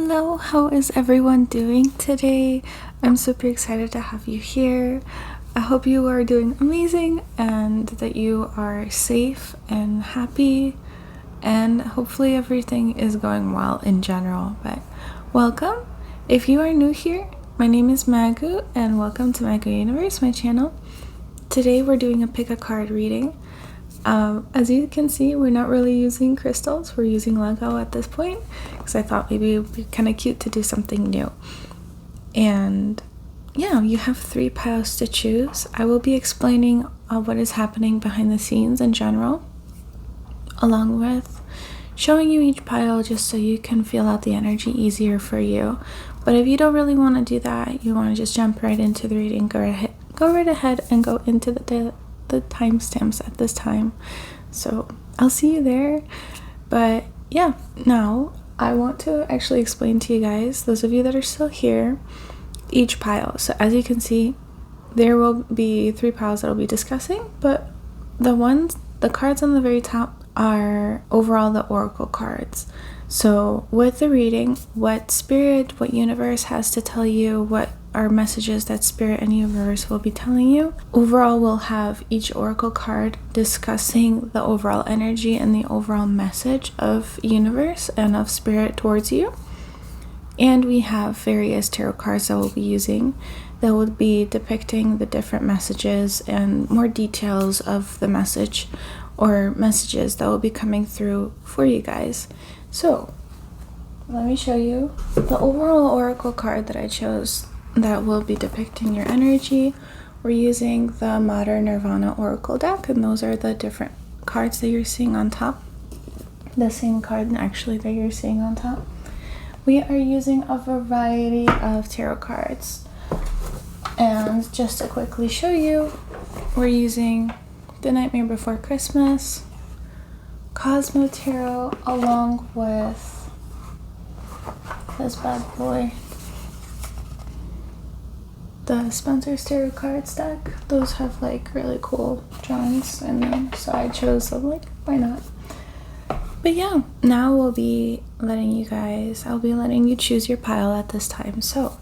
Hello, how is everyone doing today? I'm super excited to have you here. I hope you are doing amazing and that you are safe and happy, and hopefully everything is going well in general. But welcome. If you are new here, my name is Magu and welcome to Magu Universe, my channel. Today we're doing a pick a card reading. As you can see, we're not really using crystals, we're using Lego at this point because I thought maybe it would be kind of cute to do something new. And yeah, you have 3 piles to choose. I will be explaining what is happening behind the scenes in general, along with showing you each pile just so you can feel out the energy easier for you. But if you don't really want to do that, you want to just jump right into the reading, go right ahead and go into the timestamps at this time. So I'll see you there. But yeah, now I want to actually explain to you guys, those of you that are still here, each pile. So as you can see, there will be 3 piles that I'll be discussing, but the cards on the very top are overall the oracle cards. So with the reading, what spirit, what universe has to tell you, what are messages that spirit and universe will be telling you. Overall, we'll have each oracle card discussing the overall energy and the overall message of universe and of spirit towards you. And we have various tarot cards that we'll be using that will be depicting the different messages and more details of the message or messages that will be coming through for you guys. So let me show you the overall oracle card that I chose that will be depicting your energy. We're using the Modern Nirvana Oracle deck, and those are the different cards that you're seeing on top. The same card actually that you're seeing on top. We are using a variety of tarot cards, and just to quickly show you, we're using The Nightmare Before Christmas, Cosmo Tarot, along with this bad boy, the Spencer's Tarot cards deck. Those have like really cool drawings in them, so I chose them, like, why not? But yeah, now I'll be letting you choose your pile at this time. So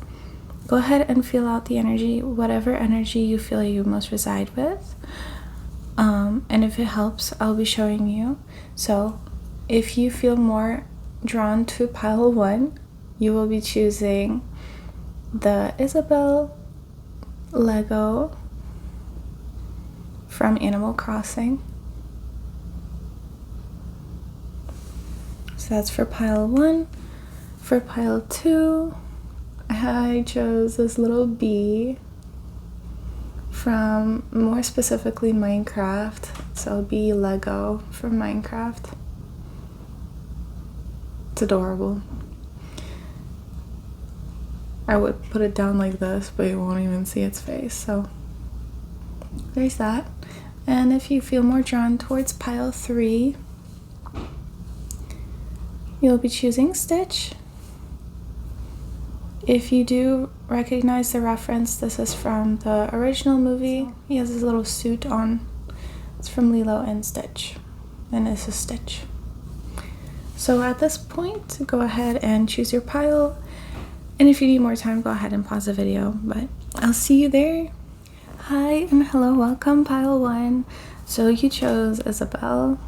go ahead and feel out the energy, whatever energy you feel you most reside with. And if it helps, I'll be showing you. So if you feel more drawn to pile 1, you will be choosing the Isabelle Lego from Animal Crossing. So that's for pile 1. For pile 2, I chose this little bee from, more specifically, Minecraft. So bee Lego from Minecraft. It's adorable. I would put it down like this, but you won't even see its face, so there's that. And if you feel more drawn towards pile 3, you'll be choosing Stitch. If you do recognize the reference, this is from the original movie. He has his little suit on. It's from Lilo and Stitch, and this is Stitch. So at this point, go ahead and choose your pile. And if you need more time, go ahead and pause the video, but I'll see you there. Hi and hello, welcome pile 1. So you chose Isabelle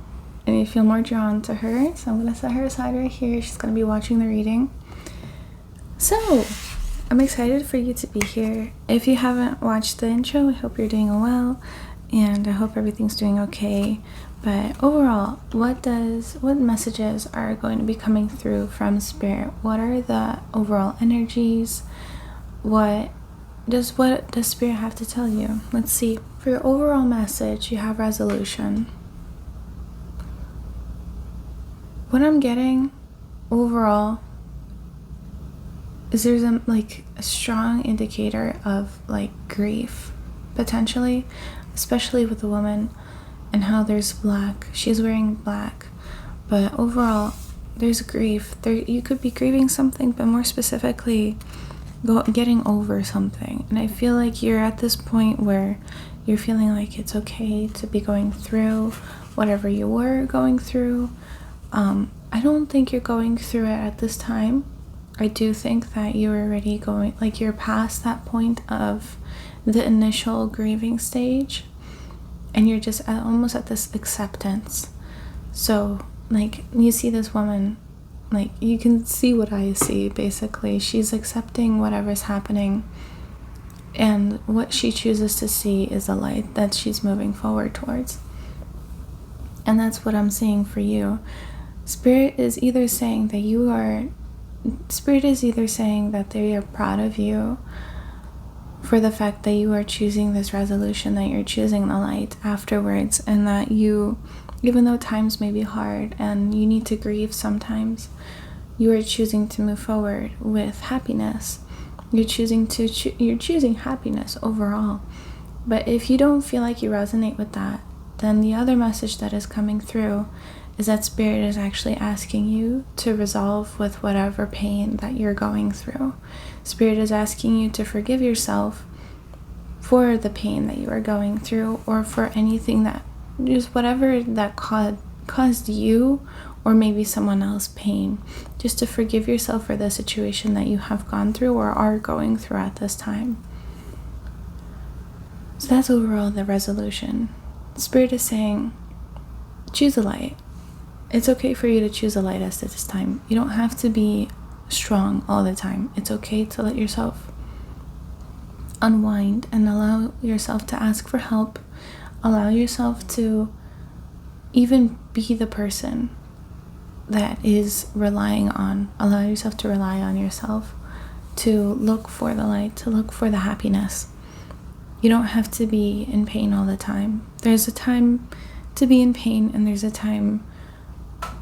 and you feel more drawn to her. So I'm gonna set her aside right here. She's gonna be watching the reading. So I'm excited for you to be here. If you haven't watched the intro, I hope you're doing well and I hope everything's doing okay. But overall, what messages are going to be coming through from spirit? What are the overall energies? What does spirit have to tell you? Let's see. For your overall message, you have resolution. What I'm getting overall is there's a strong indicator of like grief, potentially, especially with the woman. And how there's black. She's wearing black. But overall, there's grief. You could be grieving something, but more specifically, getting over something. And I feel like you're at this point where you're feeling like it's okay to be going through whatever you were going through. I don't think you're going through it at this time. I do think that you're already going, like, you're past that point of the initial grieving stage, and you're just almost at this acceptance. So, like, you see this woman, like, you can see what I see, basically. She's accepting whatever's happening, and what she chooses to see is a light that she's moving forward towards. And that's what I'm seeing for you. Spirit is either saying that they are proud of you for the fact that you are choosing this resolution, that you're choosing the light afterwards, and that you, even though times may be hard and you need to grieve sometimes, you are choosing to move forward with happiness. You're choosing happiness overall. But if you don't feel like you resonate with that, then the other message that is coming through is that Spirit is actually asking you to resolve with whatever pain that you're going through. Spirit is asking you to forgive yourself for the pain that you are going through, or for anything that, just whatever that caused you or maybe someone else pain. Just to forgive yourself for the situation that you have gone through or are going through at this time. So that's overall the resolution. Spirit is saying, choose a light. It's okay for you to choose a light at this time. You don't have to be strong all the time. It's okay to let yourself unwind and allow yourself to ask for help. Allow yourself to even be the person that is relying on. Allow yourself to rely on yourself, to look for the light, to look for the happiness. You don't have to be in pain all the time. There's a time to be in pain, and there's a time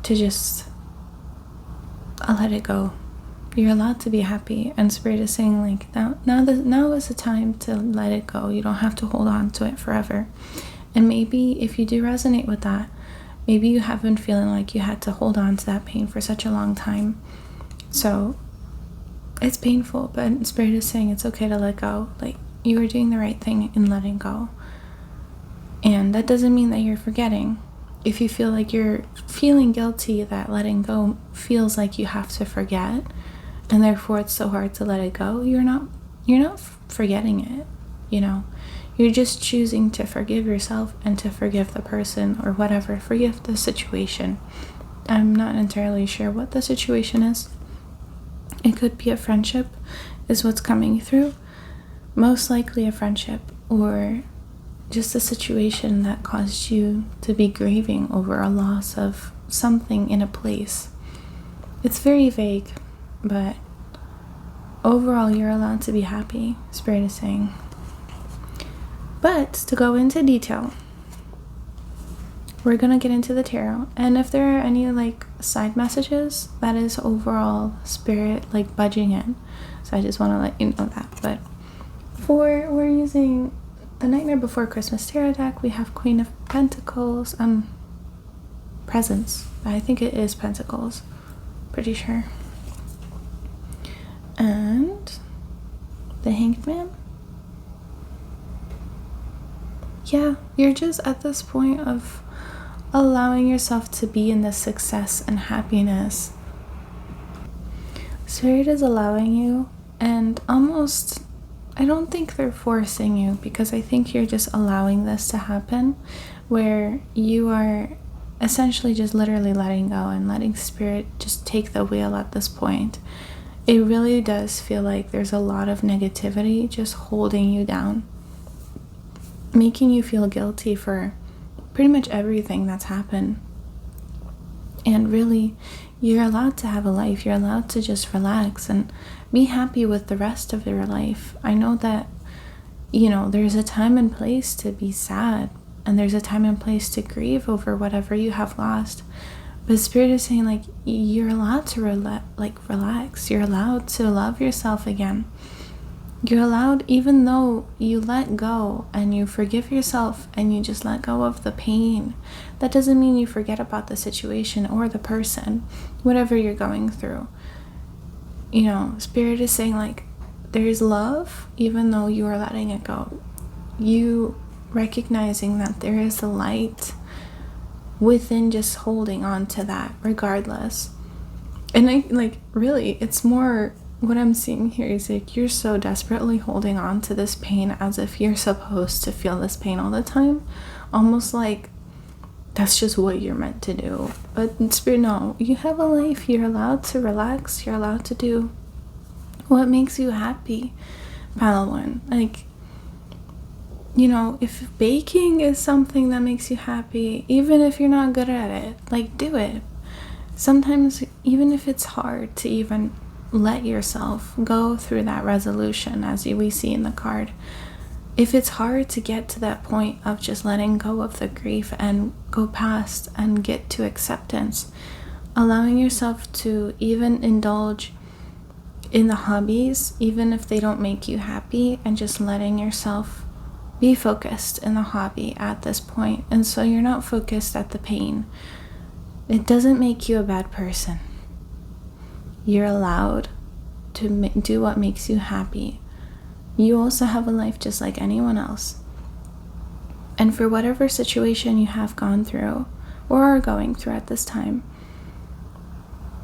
to just let it go. You're allowed to be happy, and Spirit is saying, like, now is the time to let it go. You don't have to hold on to it forever. And maybe if you do resonate with that, maybe you have been feeling like you had to hold on to that pain for such a long time. So it's painful, but Spirit is saying it's okay to let go. Like, you are doing the right thing in letting go. And that doesn't mean that you're forgetting. If you feel like you're feeling guilty that letting go feels like you have to forget, and therefore it's so hard to let it go, you're not forgetting it, you know. You're just choosing to forgive yourself and to forgive the person or whatever, forgive the situation. I'm not entirely sure what the situation is. It could be a friendship is what's coming through. Most likely a friendship, or just a situation that caused you to be grieving over a loss of something in a place. It's very vague, but overall you're allowed to be happy, Spirit is saying. But to go into detail, we're going to get into the tarot. And if there are any like side messages, that is overall Spirit like budging in. So I just want to let you know that. But we're using the Nightmare Before Christmas tarot deck. We have Queen of Pentacles, Presence. I think it is Pentacles. Pretty sure. And the Hanged Man. Yeah, you're just at this point of allowing yourself to be in this success and happiness. Spirit is allowing you, and almost, I don't think they're forcing you, because I think you're just allowing this to happen, where you are essentially just literally letting go and letting Spirit just take the wheel at this point. It really does feel like there's a lot of negativity just holding you down, making you feel guilty for pretty much everything that's happened. And really, you're allowed to have a life. You're allowed to just relax and be happy with the rest of your life. I know that, there's a time and place to be sad, and there's a time and place to grieve over whatever you have lost. But Spirit is saying, like, you're allowed to relax. You're allowed to love yourself again. You're allowed, even though you let go and you forgive yourself and you just let go of the pain, that doesn't mean you forget about the situation or the person, whatever you're going through. Spirit is saying, like, there is love, even though you are letting it go. You recognizing that there is a light within just holding on to that regardless. And I, like, really, it's more what I'm seeing here is like you're so desperately holding on to this pain as if you're supposed to feel this pain all the time, almost like that's just what you're meant to do. But in spirit, no, you have a life. You're allowed to relax. You're allowed to do what makes you happy, Padawan. Like, you know, if baking is something that makes you happy, even if you're not good at it, like, do it. Sometimes, even if it's hard to even let yourself go through that resolution, as we see in the card, if it's hard to get to that point of just letting go of the grief and go past and get to acceptance, allowing yourself to even indulge in the hobbies, even if they don't make you happy, and just letting yourself be focused in the hobby at this point. And so you're not focused at the pain. It doesn't make you a bad person. You're allowed to do what makes you happy. You also have a life just like anyone else. And for whatever situation you have gone through or are going through at this time,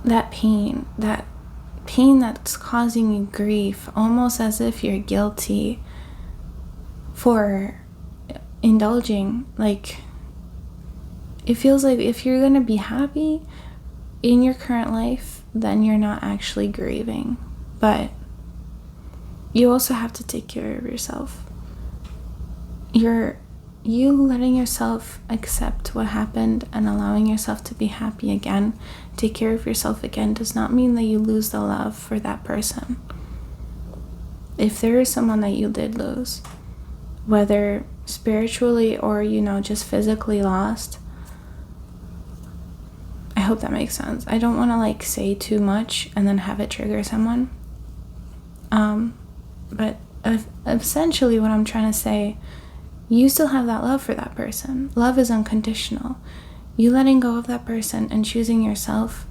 that pain that's causing you grief, almost as if you're guilty for indulging, like, it feels like if you're gonna be happy in your current life, then you're not actually grieving. But you also have to take care of yourself. You letting yourself accept what happened and allowing yourself to be happy again, take care of yourself again, does not mean that you lose the love for that person. If there is someone that you did lose, whether spiritually or, you know, just physically lost, I hope that makes sense. I don't want to like say too much and then have it trigger someone. But essentially what I'm trying to say, you still have that love for that person. Love is unconditional. You letting go of that person and choosing yourself,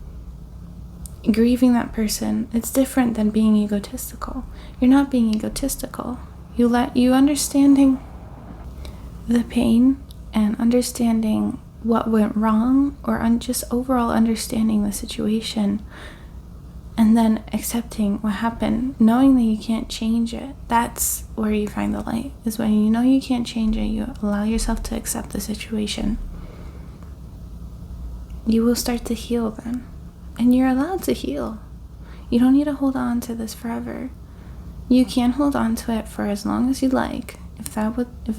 grieving that person, it's different than being egotistical. You're not being egotistical. You understanding the pain and understanding what went wrong, or just overall understanding the situation, and then accepting what happened, knowing that you can't change it. That's where you find the light, is when you know you can't change it, you allow yourself to accept the situation. You will start to heal then. And you're allowed to heal. You don't need to hold on to this forever. You can hold on to it for as long as you like, if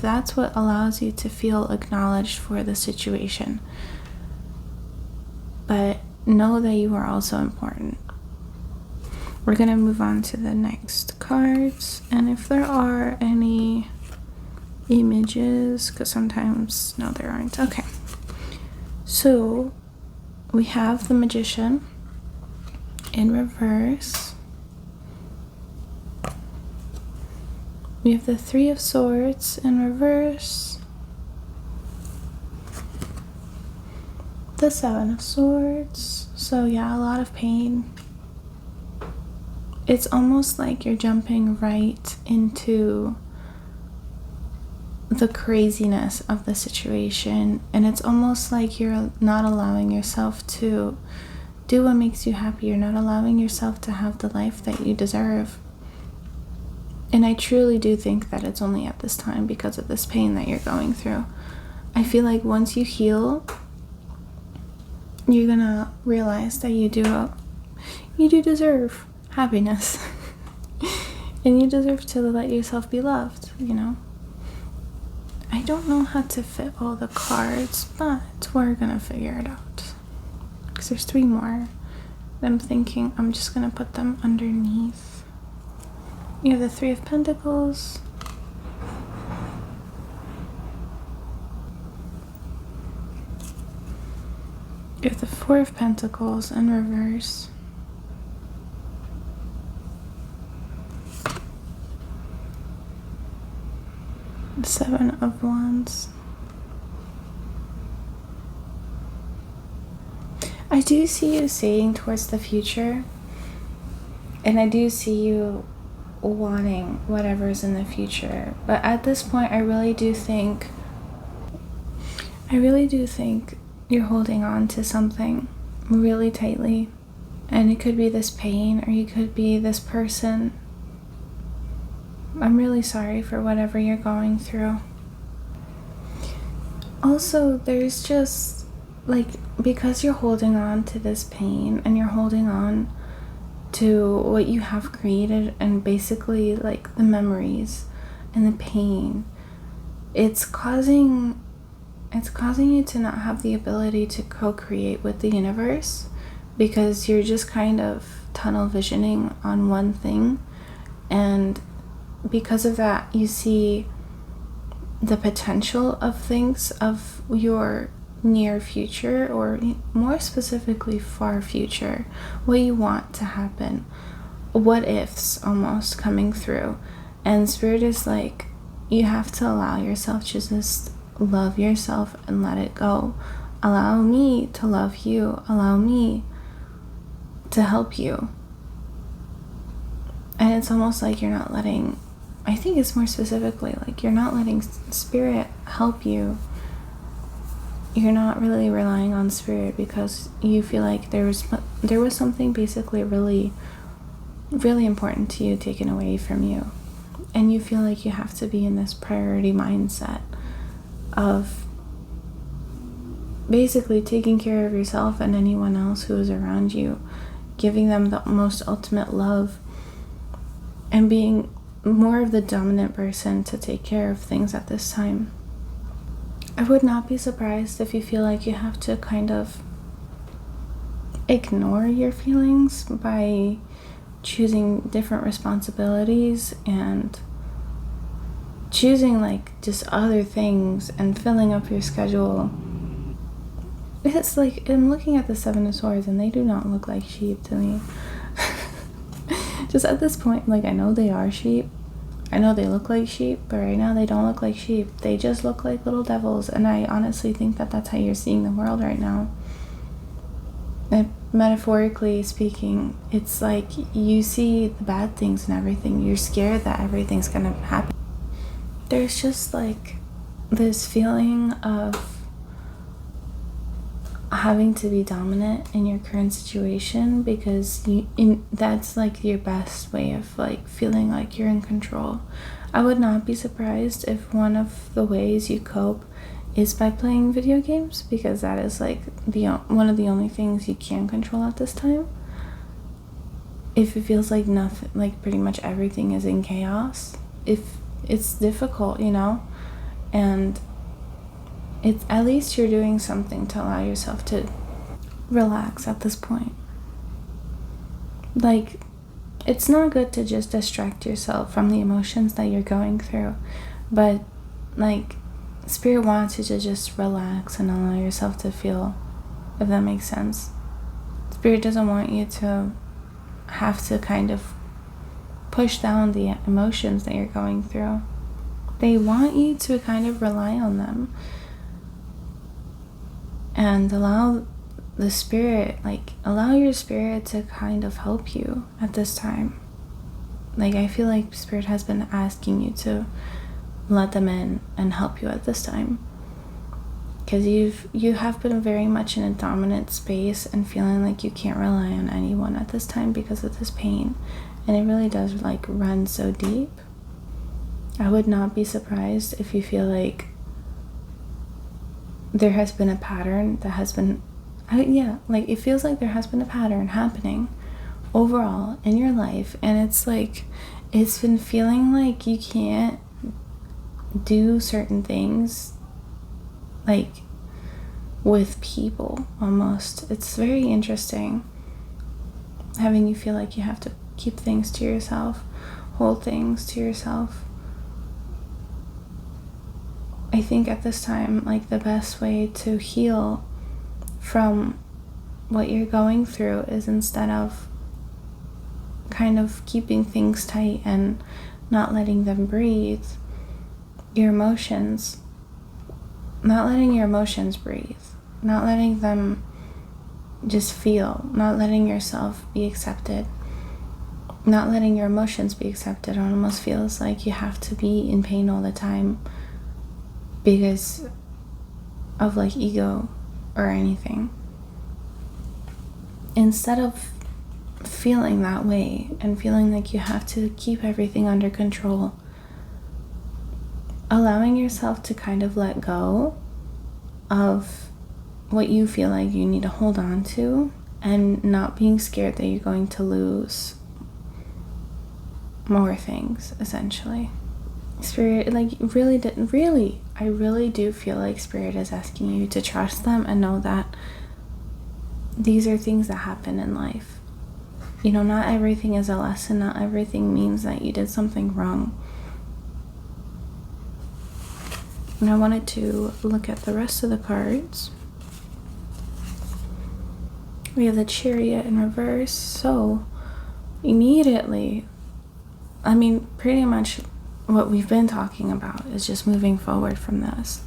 that's what allows you to feel acknowledged for the situation. But know that you are also important. We're going to move on to the next cards, and if there are any images, because sometimes, no, there aren't. Okay, so we have the Magician in reverse. We have the Three of Swords in reverse, the Seven of Swords. So yeah, a lot of pain. It's almost like you're jumping right into the craziness of the situation, and it's almost like you're not allowing yourself to do what makes you happy. You're not allowing yourself to have the life that you deserve. And I truly do think that it's only at this time because of this pain that you're going through. I feel like once you heal, you're gonna realize that you do deserve happiness. And you deserve to let yourself be loved, you know. I don't know how to fit all the cards, but we're gonna figure it out. Because there's 3 more. I'm thinking I'm just gonna put them underneath. You have the Three of Pentacles. You have the Four of Pentacles in reverse. The Seven of Wands. I do see you saying towards the future, and I do see you wanting whatever's in the future. But at this point, I really do think you're holding on to something really tightly. And it could be this pain, or you could be this person. I'm really sorry for whatever you're going through. Also, there's just, like, because you're holding on to this pain and you're holding on to what you have created, and basically, like, the memories and the pain, it's causing you to not have the ability to co-create with the universe, because you're just kind of tunnel visioning on one thing. And because of that, you see the potential of things of your near future, or more specifically far future, what you want to happen, what ifs almost coming through. And Spirit is like, you have to allow yourself to just love yourself and let it go. Allow me to love you. Allow me to help you. And it's almost like you're not letting, I think it's more specifically like you're not letting Spirit help you. You're not really relying on Spirit because you feel like there was something basically really, really important to you taken away from you. And you feel like you have to be in this priority mindset of basically taking care of yourself and anyone else who is around you, giving them the most ultimate love, and being more of the dominant person to take care of things at this time. I would not be surprised if you feel like you have to kind of ignore your feelings by choosing different responsibilities and choosing like just other things and filling up your schedule. It's like, I'm looking at the Seven of Swords and they do not look like sheep to me. Just at this point, like, I know they are sheep. I know they look like sheep, but right now they don't look like sheep. They just look like little devils. And I honestly think that that's how you're seeing the world right now. And metaphorically speaking, it's like you see the bad things and everything. You're scared that everything's gonna happen. There's just like this feeling of having to be dominant in your current situation, because that's like your best way of like feeling like you're in control. I would not be surprised if one of the ways you cope is by playing video games, because that is like one of the only things you can control at this time. If it feels like nothing, like pretty much everything is in chaos, if it's difficult, you know, and it's at least you're doing something to allow yourself to relax at this point. Like, it's not good to just distract yourself from the emotions that you're going through, but like Spirit wants you to just relax and allow yourself to feel, if that makes sense. Spirit doesn't want you to have to kind of push down the emotions that you're going through. They want you to kind of rely on them and allow the Spirit, like, allow your Spirit to kind of help you at this time. Like, I feel like Spirit has been asking you to let them in and help you at this time, because you have been very much in a dominant space and feeling like you can't rely on anyone at this time because of this pain, and it really does like run so deep. I would not be surprised if you feel like there has been a pattern that has been, like it feels like there has been a pattern happening overall in your life, and it's like it's been feeling like you can't do certain things like with people almost. It's very interesting having you feel like you have to keep things to yourself, hold things to yourself. I think at this time, like, the best way to heal from what you're going through is, instead of kind of keeping things tight and not letting them breathe, your emotions, not letting your emotions breathe, not letting them just feel, not letting yourself be accepted, not letting your emotions be accepted. It almost feels like you have to be in pain all the time because of like ego or anything. Instead of feeling that way and feeling like you have to keep everything under control, allowing yourself to kind of let go of what you feel like you need to hold on to, and not being scared that you're going to lose more things, essentially. Spirit, like, I really do feel like Spirit is asking you to trust them and know that these are things that happen in life. You know, not everything is a lesson, not everything means that you did something wrong. And I wanted to look at the rest of the cards. We have the Chariot in reverse, so immediately, I mean, pretty much what we've been talking about is just moving forward from this.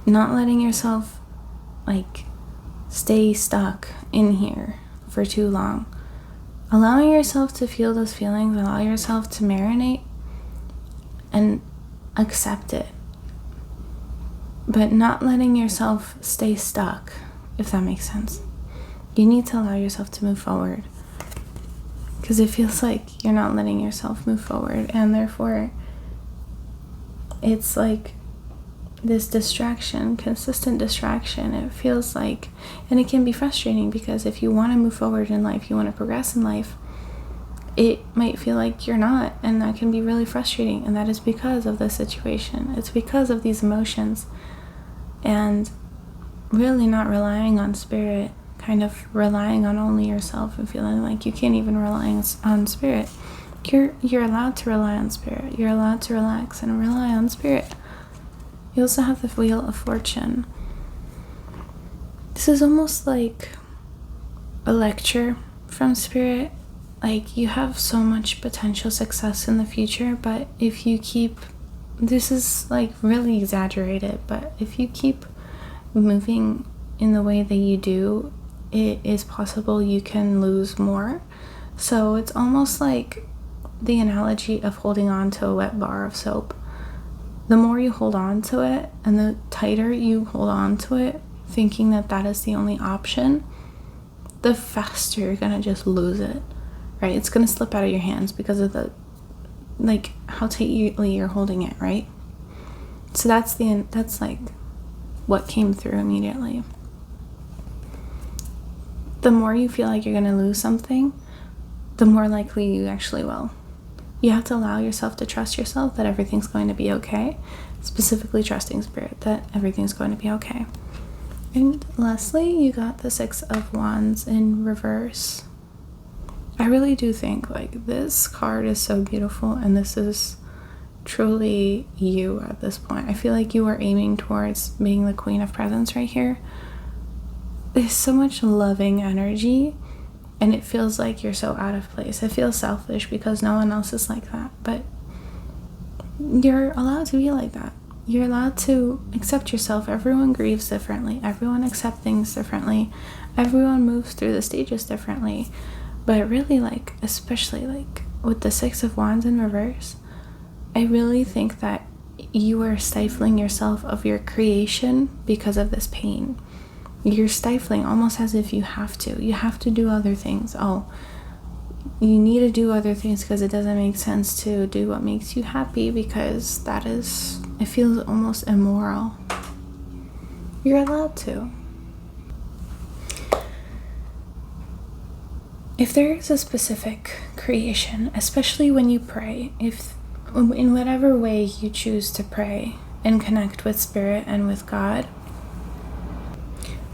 Not letting yourself, like, stay stuck in here for too long. Allowing yourself to feel those feelings, allow yourself to marinate and accept it. But not letting yourself stay stuck, if that makes sense. You need to allow yourself to move forward, because it feels like you're not letting yourself move forward, and therefore it's like this distraction, consistent distraction. It feels like, and it can be frustrating, because if you want to move forward in life, you want to progress in life, it might feel like you're not, and that can be really frustrating. And that is because of the situation. It's because of these emotions, and really not relying on Spirit, kind of relying on only yourself and feeling like you can't even rely on Spirit. You're allowed to rely on Spirit. You're allowed to relax and rely on Spirit. You also have the Wheel of Fortune. This is almost like a lecture from Spirit. Like, you have so much potential success in the future, but if you keep, this is like really exaggerated, but if you keep moving in the way that you do, it is possible you can lose more. So it's almost like the analogy of holding on to a wet bar of soap. The more you hold on to it, and the tighter you hold on to it, thinking that that is the only option, the faster you're gonna just lose it, right? It's gonna slip out of your hands because of the, like, how tightly you're holding it, right? So that's like what came through immediately. The more you feel like you're going to lose something, the more likely you actually will. You have to allow yourself to trust yourself that everything's going to be okay. Specifically trusting Spirit that everything's going to be okay. And lastly, you got the Six of Wands in reverse. I really do think, like, this card is so beautiful, and this is truly you at this point. I feel like you are aiming towards being the Queen of Presents right here. There's so much loving energy, and it feels like you're so out of place. It feels selfish because no one else is like that, but you're allowed to be like that. You're allowed to accept yourself. Everyone grieves differently. Everyone accepts things differently. Everyone moves through the stages differently. But really, like, especially like with the Six of Wands in reverse, I really think that you are stifling yourself of your creation because of this pain. You're stifling almost as if you have to. You have to do other things. Oh, you need to do other things because it doesn't make sense to do what makes you happy, because that is, it feels almost immoral. You're allowed to. If there is a specific creation, especially when you pray, if in whatever way you choose to pray and connect with Spirit and with God,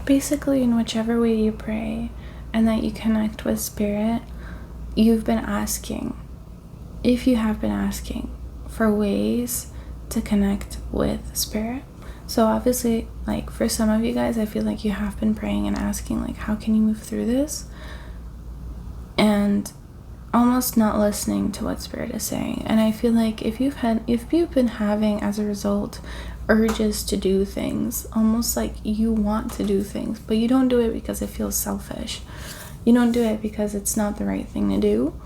basically in whichever way you pray and that you connect with Spirit, you've been asking, if you have been asking for ways to connect with Spirit. So obviously, like, for some of you guys, I feel like you have been praying and asking, like, how can you move through this? And almost not listening to what Spirit is saying. And I feel like if you've been having, as a result, urges to do things, almost like you want to do things, but you don't do it because it feels selfish. You don't do it because it's not the right thing to do.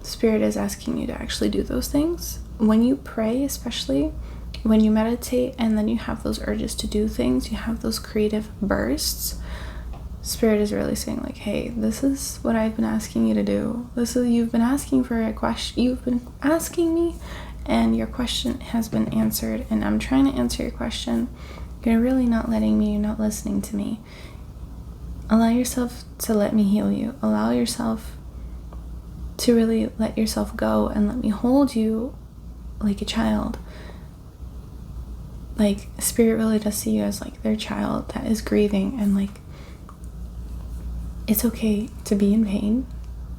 Spirit is asking you to actually do those things. When you pray, especially when you meditate and then you have those urges to do things, you have those creative bursts, Spirit is really saying like, hey, this is what I've been asking you to do. You've been asking for a question. You've been asking me, and your question has been answered, and I'm trying to answer your question. You're really not letting me. You're not listening to me. Allow yourself to let me heal you. Allow yourself to really let yourself go and let me hold you like a child. Like, Spirit really does see you as like their child that is grieving, and like, it's okay to be in pain,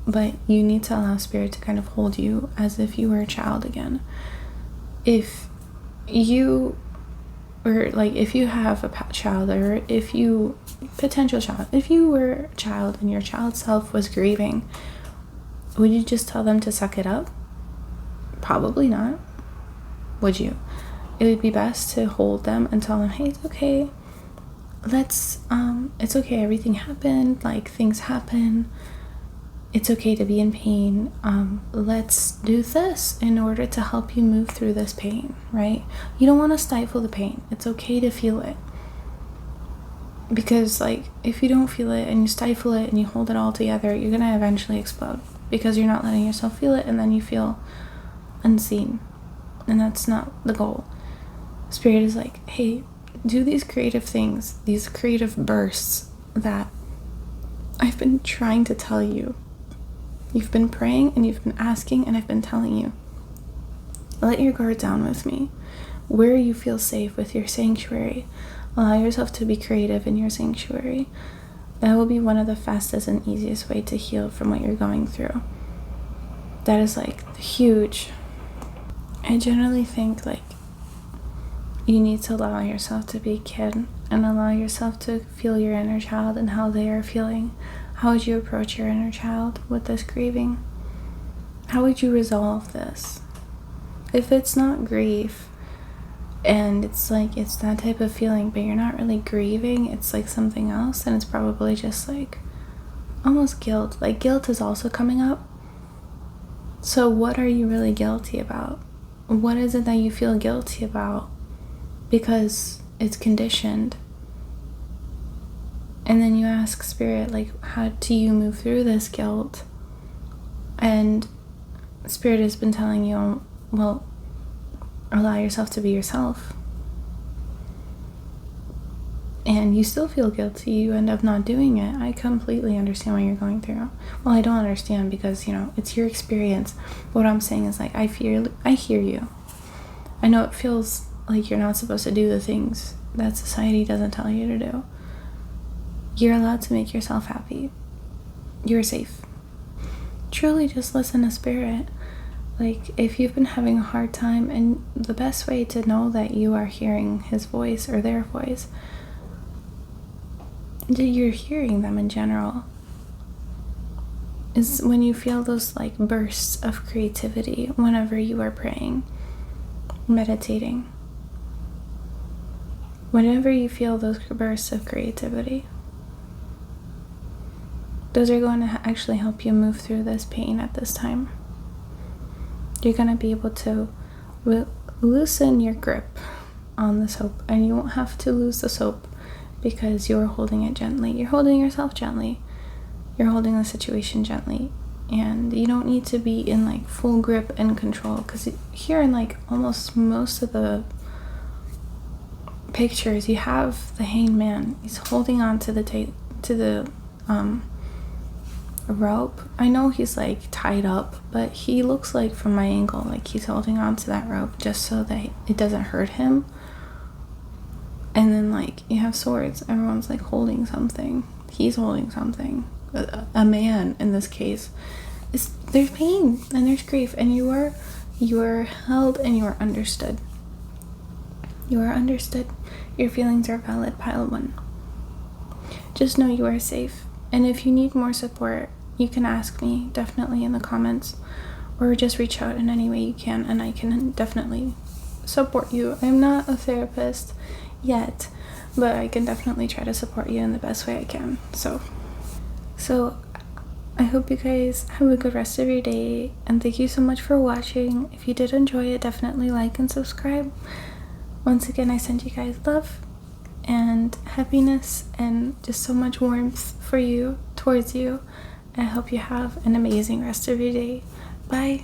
but you need to allow Spirit to kind of hold you as if you were a child again. If you have a child, or potential child, if you were a child and your child self was grieving, would you just tell them to suck it up? Probably not. Would you? It would be best to hold them and tell them, hey, it's okay. It's okay, everything happened, like, things happen. It's okay to be in pain. Let's do this in order to help you move through this pain, right? You don't want to stifle the pain. It's okay to feel it. Because, like, if you don't feel it and you stifle it and you hold it all together, you're going to eventually explode. Because you're not letting yourself feel it, and then you feel unseen. And that's not the goal. Spirit is like, hey, do these creative things, these creative bursts that I've been trying to tell you. You've been praying and you've been asking, and I've been telling you. Let your guard down with me. Where you feel safe with your sanctuary, allow yourself to be creative in your sanctuary. That will be one of the fastest and easiest way to heal from what you're going through. That is like huge. I generally think like you need to allow yourself to be a kid and allow yourself to feel your inner child and how they are feeling. How would you approach your inner child with this grieving? How would you resolve this? If it's not grief and it's like it's that type of feeling, but you're not really grieving, it's like something else, then it's probably just like almost guilt. Like, guilt is also coming up. So what are you really guilty about? What is it that you feel guilty about? Because it's conditioned. And then you ask Spirit, like, how do you move through this guilt? And Spirit has been telling you, well, allow yourself to be yourself. And you still feel guilty, you end up not doing it. I completely understand what you're going through. Well, I don't understand because, it's your experience. What I'm saying is, like, I hear you. I know it feels like you're not supposed to do the things that society doesn't tell you to do. You're allowed to make yourself happy. You're safe. Truly just listen to Spirit. Like, if you've been having a hard time, and the best way to know that you are hearing his voice or their voice, that you're hearing them in general, is when you feel those like bursts of creativity whenever you are praying, meditating. Whenever you feel those bursts of creativity, those are going to actually help you move through this pain at this time. You're going to be able to loosen your grip on the soap, and you won't have to lose the soap because you're holding it gently. You're holding yourself gently. You're holding the situation gently, and you don't need to be in like full grip and control, because here in like almost most of the pictures you have the hanged man. He's holding on to the rope. I know he's like tied up, but he looks like, from my angle, like he's holding on to that rope just so that it doesn't hurt him. And then like you have swords, everyone's like holding something. He's holding something. A man in this case. There's pain and there's grief, and you are held and you are understood. You are understood. Your feelings are valid, pile one. Just know you are safe. And if you need more support, you can ask me definitely in the comments, or just reach out in any way you can, and I can definitely support you. I'm not a therapist yet, but I can definitely try to support you in the best way I can. So I hope you guys have a good rest of your day, and thank you so much for watching. If you did enjoy it, definitely like and subscribe. Once again, I send you guys love, and happiness and just so much warmth for you, towards you. I hope you have an amazing rest of your day. Bye.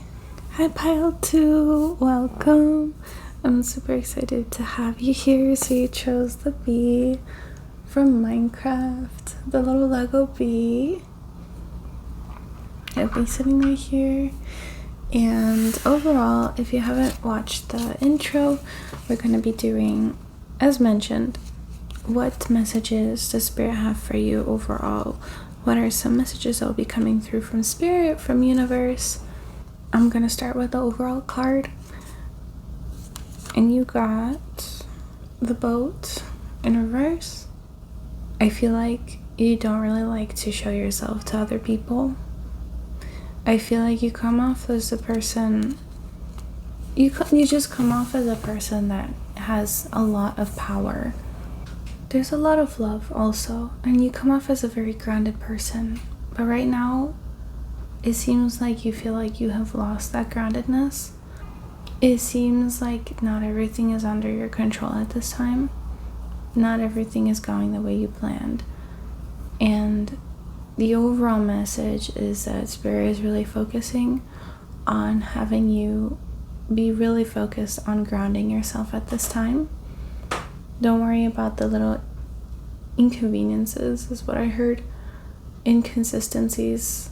Hi Pile 2, welcome. I'm super excited to have you here. So you chose the bee from Minecraft, the little Lego bee. It'll be sitting right here. And overall, if you haven't watched the intro, we're going to be doing, as mentioned, what messages does Spirit have for you overall? What are some messages that will be coming through from Spirit, from Universe? I'm going to start with the overall card. And you got the boat in reverse. I feel like you don't really like to show yourself to other people. I feel like you come off as a person, you just come off as a person that has a lot of power. There's a lot of love also, and you come off as a very grounded person. But right now, it seems like you feel like you have lost that groundedness. It seems like not everything is under your control at this time. Not everything is going the way you planned. And the overall message is that Spirit is really focusing on having you be really focused on grounding yourself at this time. Don't worry about the little inconveniences, is what I heard. Inconsistencies.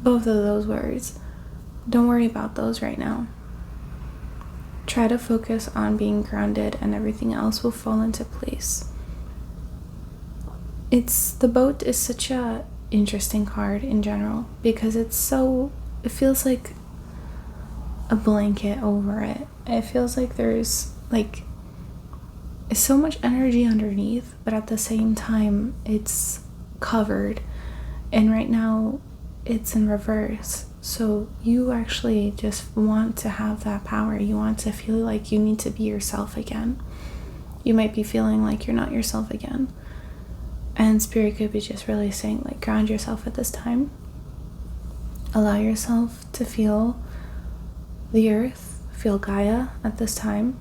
Both of those words. Don't worry about those right now. Try to focus on being grounded and everything else will fall into place. The boat is such a interesting card in general because it feels like a blanket over it. It feels like there's so much energy underneath, but at the same time it's covered, and right now it's in reverse. So you actually just want to have that power. You want to feel like you need to be yourself again. You might be feeling like you're not yourself again. And Spirit could be just really saying, ground yourself at this time. Allow yourself to feel the earth, feel Gaia at this time.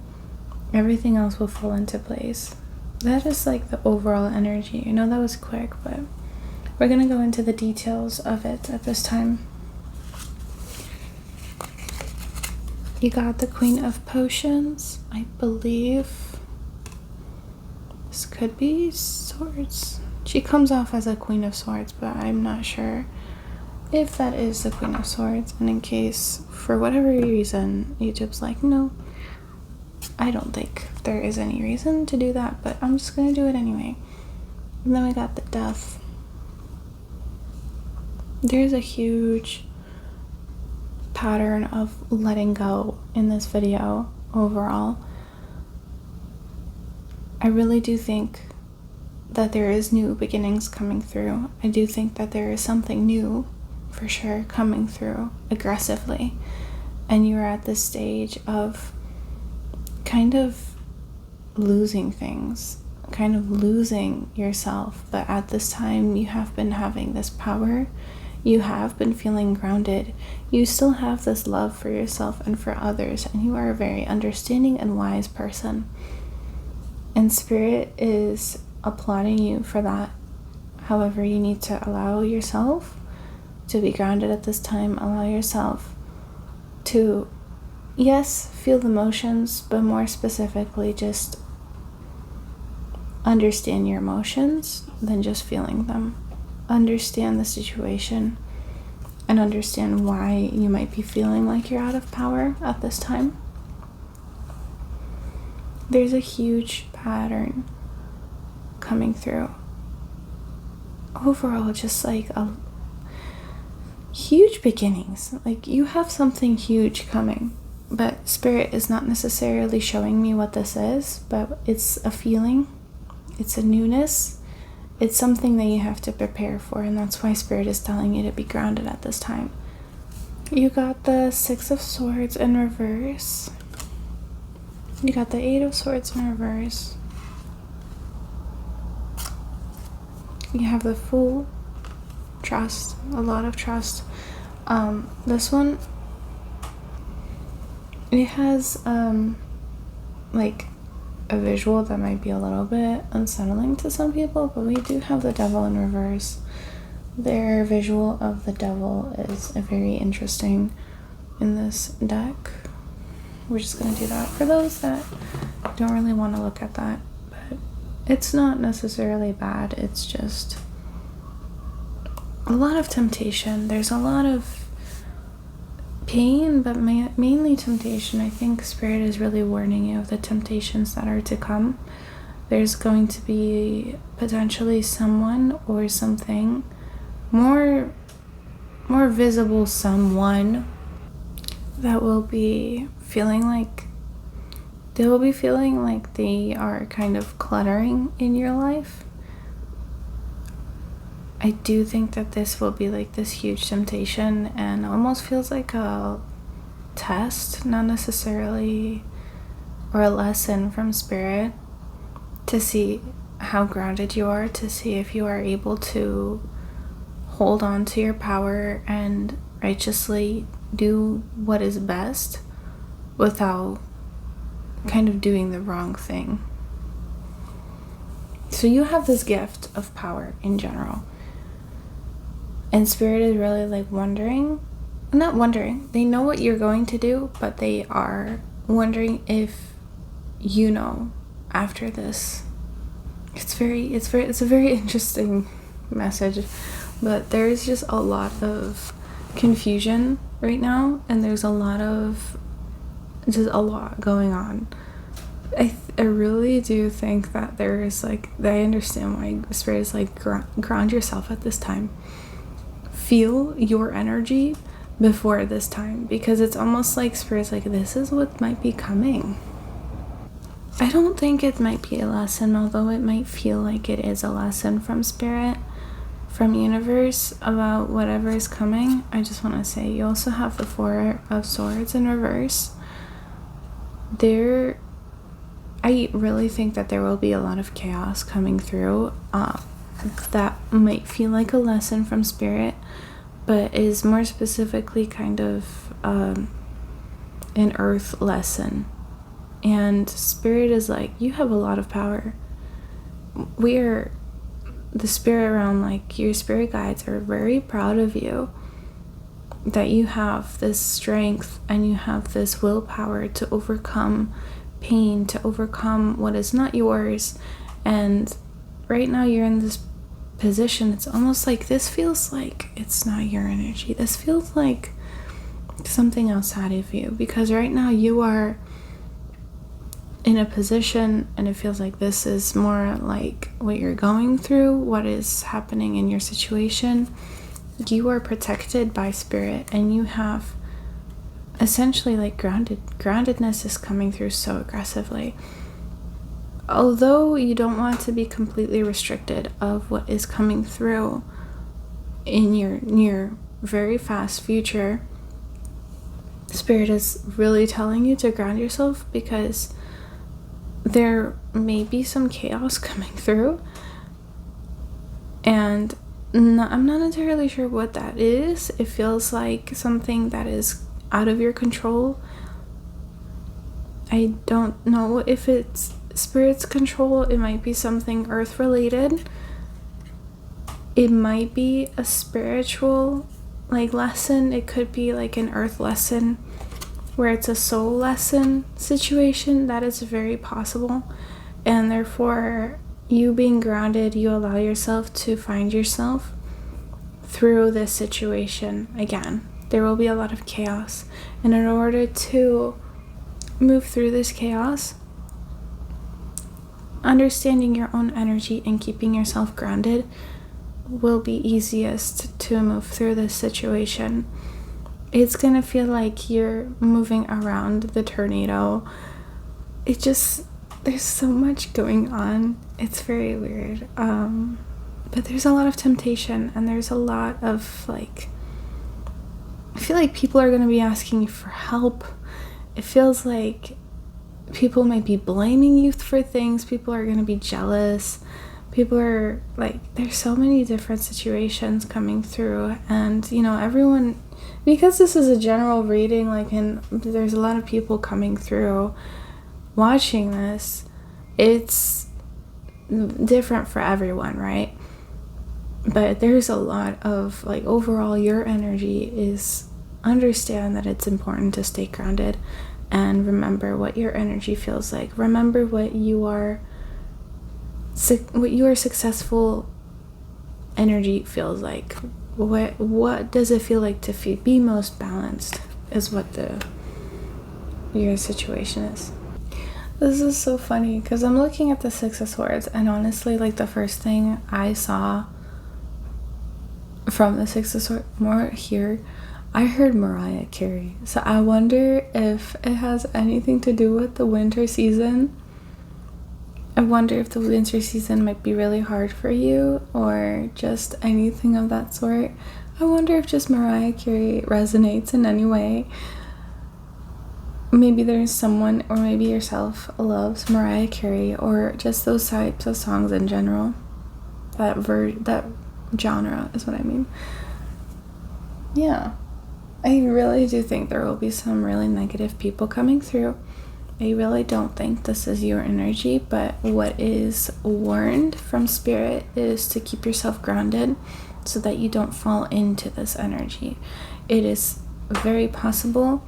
Everything else will fall into place. That is the overall energy. I know that was quick, but we're going to go into the details of it at this time. You got the Queen of Potions. I believe this could be Swords. She comes off as a Queen of Swords, but I'm not sure if that is the Queen of Swords. And in case, for whatever reason, YouTube's no, I don't think there is any reason to do that, but I'm just going to do it anyway. And then we got the Death. There's a huge pattern of letting go in this video overall. I really do think that there is new beginnings coming through. I do think that there is something new for sure coming through aggressively, and you're at this stage of kind of losing things, kind of losing yourself. But at this time you have been having this power, you have been feeling grounded, you still have this love for yourself and for others, and you are a very understanding and wise person. And Spirit is applauding you for that. However, you need to allow yourself to be grounded at this time. Allow yourself to, yes, feel the emotions, but more specifically, just understand your emotions than just feeling them. Understand the situation and understand why you might be feeling like you're out of power at this time. There's a huge pattern coming through. Overall, just a huge beginnings. You have something huge coming, but Spirit is not necessarily showing me what this is, but it's a feeling, it's a newness, it's something that you have to prepare for, and that's why Spirit is telling you to be grounded at this time. You got the Six of Swords in reverse. You got the Eight of Swords in reverse. You have the Fool. Trust. A lot of trust. This one, it has a a visual that might be a little bit unsettling to some people, but we do have the devil in reverse. Their visual of the devil is very interesting in this deck. We're just going to do that for those that don't really want to look at that, but it's not necessarily bad. It's just a lot of temptation. There's a lot of pain, but mainly temptation. I think Spirit is really warning you of the temptations that are to come. There's going to be potentially someone or something more visible, someone that will be feeling like they are kind of cluttering in your life. I do think that this will be like this huge temptation and almost feels like a test, not necessarily, or a lesson from Spirit to see how grounded you are, to see if you are able to hold on to your power and righteously do what is best without kind of doing the wrong thing. So you have this gift of power in general. And Spirit is really like not wondering, they know what you're going to do, but they are wondering if you know after this. It's a very interesting message, but there's just a lot of confusion right now, and there's a lot going on. I really do think that there is like, I understand why Spirit is like, ground yourself at this time. Feel your energy before this time, because it's almost like Spirit's like, this is what might be coming. I don't think it might be a lesson, although it might feel like it is a lesson from Spirit, from universe, about whatever is coming. I just want to say, you also have the Four of Swords in reverse. I really think that there will be a lot of chaos coming through that might feel like a lesson from Spirit, but is more specifically kind of an earth lesson. And Spirit is like, you have a lot of power. The spirit realm, like your spirit guides, are very proud of you, that you have this strength and you have this willpower to overcome pain, to overcome what is not yours. And right now you're in this position, it's almost like this feels like it's not your energy. This feels like something outside of you, because right now you are in a position and it feels like this is more like what you're going through, what is happening in your situation. You are protected by Spirit, and you have essentially like groundedness is coming through so aggressively. Although you don't want to be completely restricted of what is coming through in your near very fast future, Spirit is really telling you to ground yourself, because there may be some chaos coming through, and I'm not entirely sure what that is. It feels like something that is out of your control. I don't know if it's Spirit's control. It might be something earth related. It might be a spiritual like lesson. It could be like an earth lesson where it's a soul lesson situation. That is very possible. And therefore, you being grounded, you allow yourself to find yourself through this situation. Again, there will be a lot of chaos, and in order to move through this chaos, understanding your own energy and keeping yourself grounded will be easiest to move through this situation. It's gonna feel like you're moving around the tornado. There's so much going on. It's very weird. But there's a lot of temptation, and there's a lot of like, I feel like people are gonna be asking you for help. It feels like people might be blaming you for things. People are gonna be jealous. People are like, there's so many different situations coming through, and everyone, because this is a general reading, like, and there's a lot of people coming through watching this, it's different for everyone, right? But there's a lot of like, overall, your energy is, understand that it's important to stay grounded and remember what your energy feels like. Remember what your successful energy feels like. What does it feel like to be most balanced is what your situation is. This is so funny because I'm looking at the Six of Swords, and honestly, like, the first thing I saw from the Six of Swords more here, I heard Mariah Carey. So I wonder if it has anything to do with the winter season. I wonder if the winter season might be really hard for you, or just anything of that sort. I wonder if just Mariah Carey resonates in any way. Maybe there's someone, or maybe yourself, loves Mariah Carey, or just those types of songs in general. That genre is what I mean. Yeah. I really do think there will be some really negative people coming through. I really don't think this is your energy, but what is warned from spirit is to keep yourself grounded so that you don't fall into this energy. It is very possible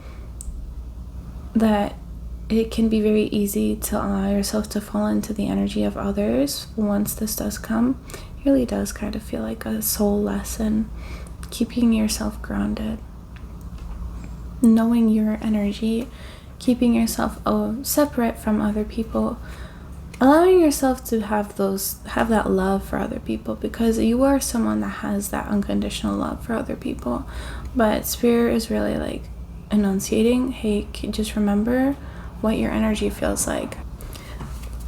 that it can be very easy to allow yourself to fall into the energy of others once this does come. It really does kind of feel like a soul lesson, keeping yourself grounded, knowing your energy, keeping yourself separate from other people, allowing yourself to have that love for other people, because you are someone that has that unconditional love for other people. But spirit is really like enunciating, hey, just remember what your energy feels like.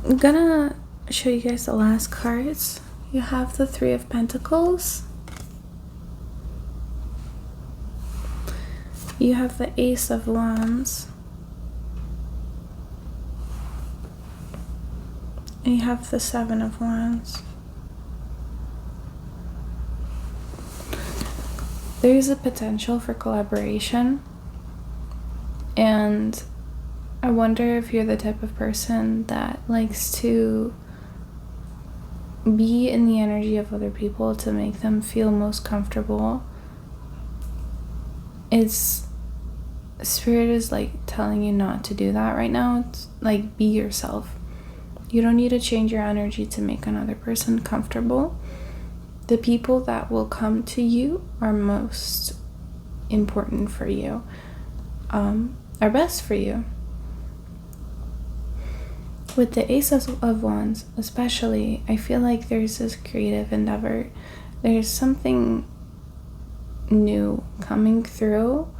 I'm gonna show you guys the last cards. You have the Three of Pentacles, you have the Ace of Wands, and you have the Seven of Wands. There is a potential for collaboration, and I wonder if you're the type of person that likes to be in the energy of other people to make them feel most comfortable. Spirit is like telling you not to do that right now. It's like, be yourself. You don't need to change your energy to make another person comfortable. The people that will come to you are most important for you, are best for you. With the Ace of Wands especially, I feel like there's this creative endeavor. There's something new coming through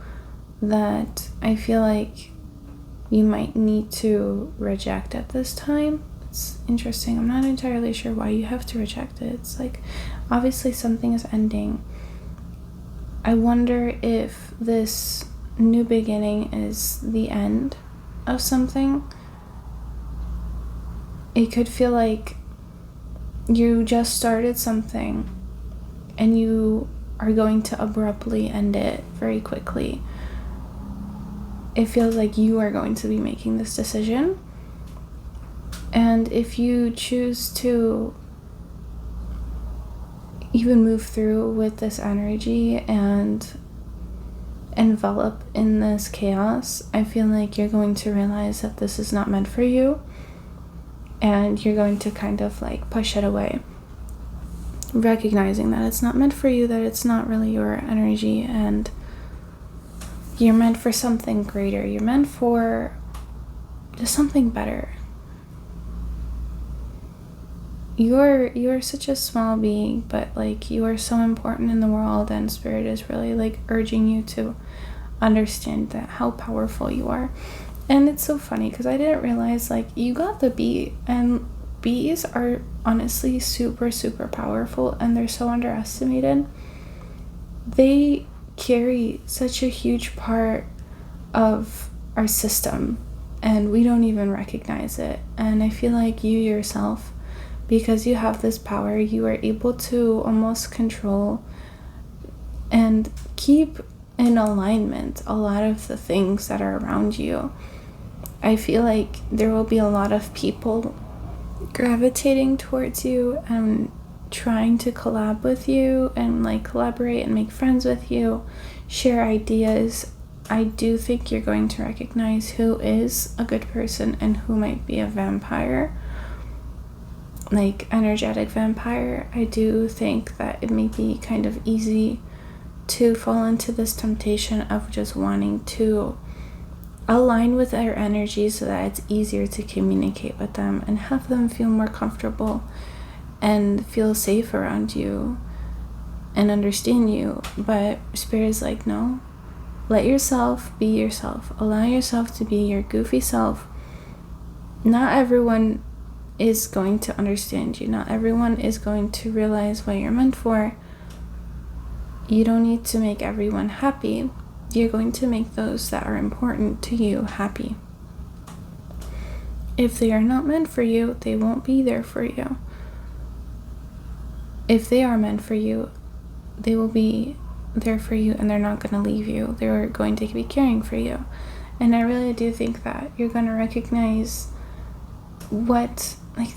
that I feel like you might need to reject at this time. It's interesting. I'm not entirely sure why you have to reject it. It's like, obviously something is ending. I wonder if this new beginning is the end of something. It could feel like you just started something and you are going to abruptly end it very quickly. It feels like you are going to be making this decision. And if you choose to even move through with this energy and envelop in this chaos, I feel like you're going to realize that this is not meant for you. And you're going to kind of like push it away, recognizing that it's not meant for you, that it's not really your energy, and you're meant for something greater. You're meant for just something better. You're such a small being, but like, you are so important in the world, and spirit is really like urging you to understand that how powerful you are. And it's so funny because I didn't realize, like, you got the bee, and bees are honestly super, super powerful, and they're so underestimated. They carry such a huge part of our system, and we don't even recognize it. And I feel like you yourself, because you have this power, you are able to almost control and keep in alignment a lot of the things that are around you. I feel like there will be a lot of people gravitating towards you and trying to collab with you and like collaborate and make friends with you, share ideas, I do think you're going to recognize who is a good person and who might be a vampire, like energetic vampire. I do think that it may be kind of easy to fall into this temptation of just wanting to align with their energy so that it's easier to communicate with them and have them feel more comfortable and feel safe around you and understand you. But Spirit is like, no, let yourself be yourself. Allow yourself to be your goofy self. Not everyone is going to understand you. Not everyone is going to realize what you're meant for. You don't need to make everyone happy. You're going to make those that are important to you happy. If they are not meant for you, they won't be there for you. If they are meant for you, they will be there for you and they're not going to leave you. They're going to be caring for you. And I really do think that you're going to recognize what, like,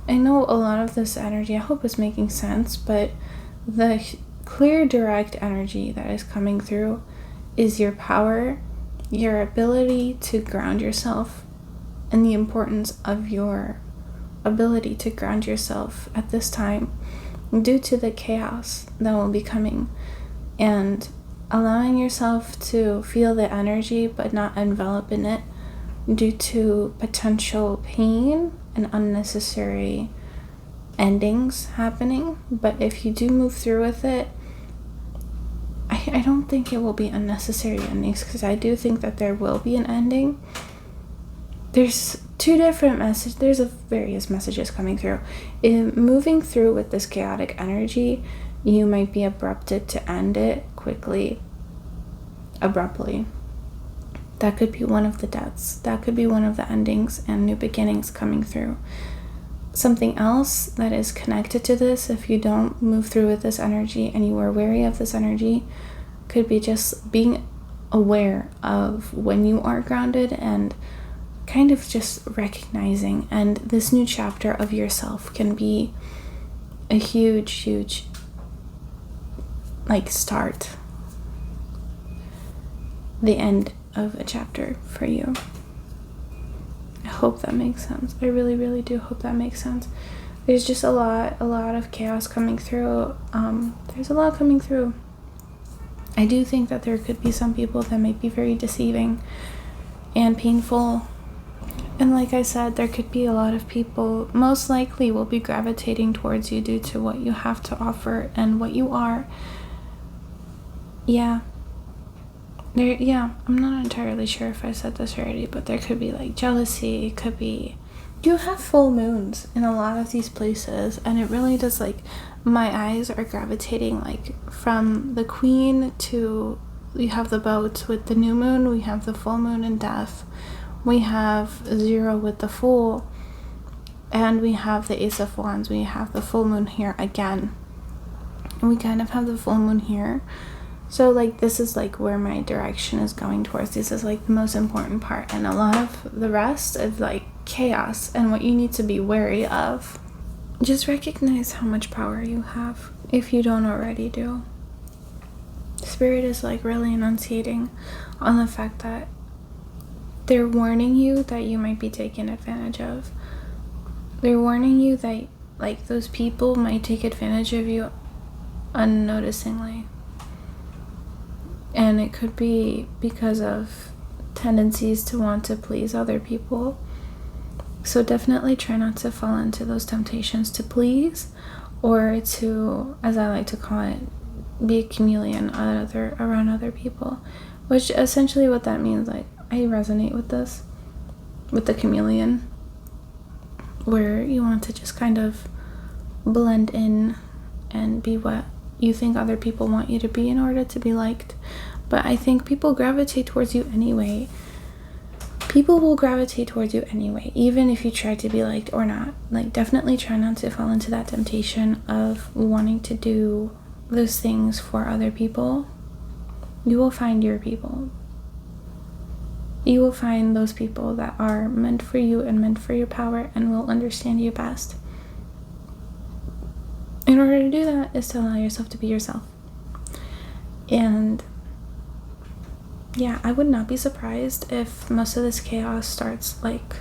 I know a lot of this energy, I hope it's making sense, but the clear, direct energy that is coming through is your power, your ability to ground yourself, and the importance of your ability to ground yourself at this time due to the chaos that will be coming, and allowing yourself to feel the energy but not envelop in it due to potential pain and unnecessary endings happening. But if you do move through with it, I don't think it will be unnecessary endings, because I do think that there will be an ending. There's two different messages. There's various messages coming through. Moving through with this chaotic energy, you might be abrupted to end it quickly, abruptly. That could be one of the deaths. That could be one of the endings and new beginnings coming through. Something else that is connected to this, if you don't move through with this energy and you are wary of this energy, could be just being aware of when you are grounded and kind of just recognizing. And this new chapter of yourself can be a huge like start, the end of a chapter for you. I hope that makes sense. I really do hope that makes sense. There's just a lot of chaos coming through. There's a lot coming through. I do think that there could be some people that might be very deceiving and painful. And like I said, there could be a lot of people most likely will be gravitating towards you due to what you have to offer and what you are. Yeah, I'm not entirely sure if I said this already, but there could be like jealousy. It could be, you have full moons in a lot of these places, and it really does, like, my eyes are gravitating like from the Queen to, you have the boat with the new moon, we have the full moon in Death, we have Zero with the Fool, and we have the Ace of Wands. We have the full moon here again, and we kind of have the full moon here. So, like, this is, like, where my direction is going towards. This is, like, the most important part. And a lot of the rest is, like, chaos and what you need to be wary of. Just recognize how much power you have if you don't already do. Spirit is, like, really enunciating on the fact that they're warning you that you might be taken advantage of. They're warning you that, like, those people might take advantage of you unnoticingly. And it could be because of tendencies to want to please other people. So definitely try not to fall into those temptations to please, or to, as I like to call it, be a chameleon around other people. Which essentially what that means, like, I resonate with this, with the chameleon, where you want to just kind of blend in and be what you think other people want you to be in order to be liked. But I think people gravitate towards you anyway. People will gravitate towards you anyway, even if you try to be liked or not. Like, definitely try not to fall into that temptation of wanting to do those things for other people. You will find your people. You will find those people that are meant for you and meant for your power and will understand you best. In order to do that is to allow yourself to be yourself. And yeah, I would not be surprised if most of this chaos starts like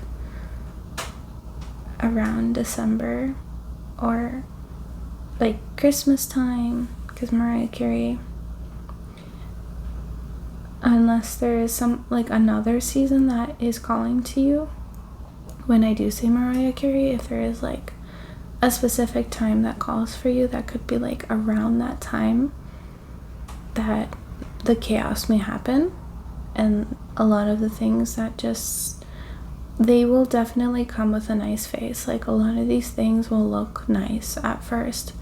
around December or like Christmas time, because Mariah Carey, unless there is some like another season that is calling to you. When I do say Mariah Carey, if there is like a specific time that calls for you, that could be like around that time that the chaos may happen. And a lot of the things that just, they will definitely come with a nice face. Like a lot of these things will look nice at first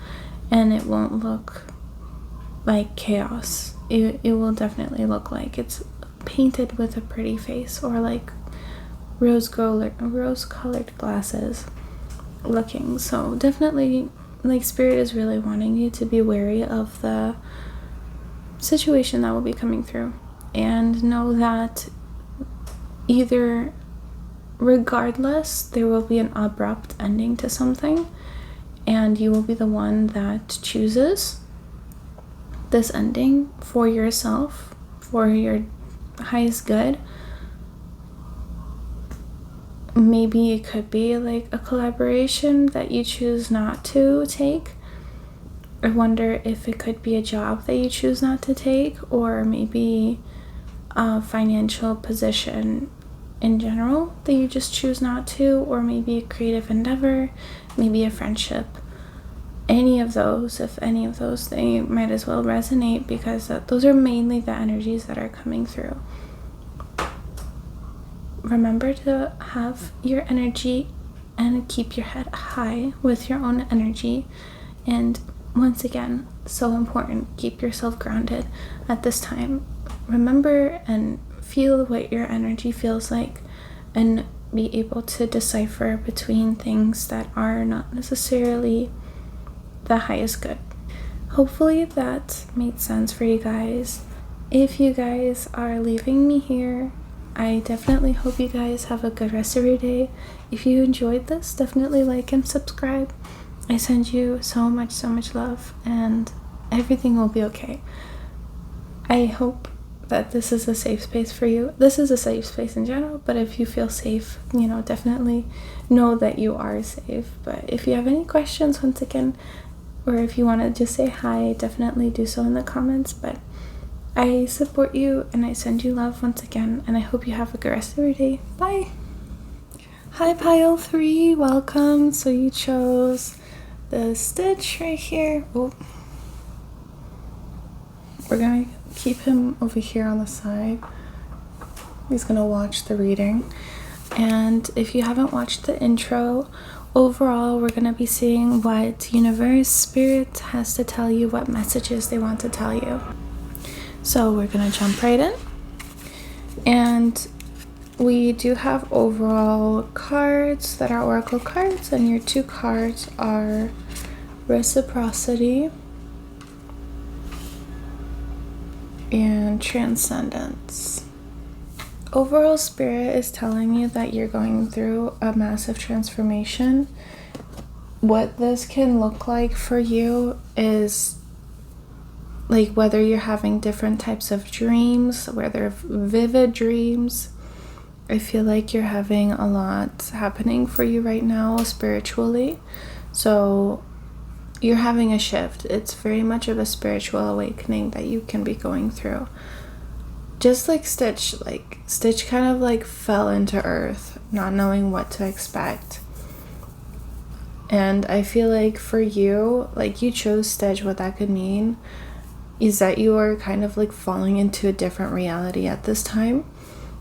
and it won't look like chaos. It will definitely look like it's painted with a pretty face, or like rose-colored glasses looking. So definitely, like, Spirit is really wanting you to be wary of the situation that will be coming through, and know that either regardless there will be an abrupt ending to something, and you will be the one that chooses this ending for yourself, for your highest good. Maybe it could be like a collaboration that you choose not to take. I wonder if it could be a job that you choose not to take, or maybe a financial position in general that you just choose not to, or maybe a creative endeavor, maybe a friendship. Any of those, if any of those, they might as well resonate, because those are mainly the energies that are coming through. Remember to have your energy and keep your head high with your own energy. And once again, so important, keep yourself grounded at this time. Remember and feel what your energy feels like, and be able to decipher between things that are not necessarily the highest good. Hopefully that made sense for you guys. If you guys are leaving me here, I definitely hope you guys have a good rest of your day. If you enjoyed this, definitely like and subscribe. I send you so much love, and everything will be okay. I hope that this is a safe space for you. This is a safe space in general, but if you feel safe, definitely know that you are safe. But if you have any questions, once again, or if you want to just say hi, definitely do so in the comments. But I support you and I send you love once again, and I hope you have a good rest of your day. Bye! Hi pile 3, welcome. So you chose the stitch right here. Oh, we're gonna keep him over here on the side. He's gonna watch the reading. And if you haven't watched the intro, overall we're gonna be seeing what universe, spirit has to tell you, what messages they want to tell you. So we're gonna jump right in, and we do have overall cards that are oracle cards, and your 2 cards are reciprocity and transcendence. Overall, Spirit is telling you that you're going through a massive transformation. What this can look like for you is like whether you're having different types of dreams, whether vivid dreams. I feel like you're having a lot happening for you right now spiritually. So you're having a shift. It's very much of a spiritual awakening that you can be going through. Just like Stitch kind of like fell into earth, not knowing what to expect. And I feel like for you, like you chose Stitch, what that could mean is that you are kind of like falling into a different reality at this time.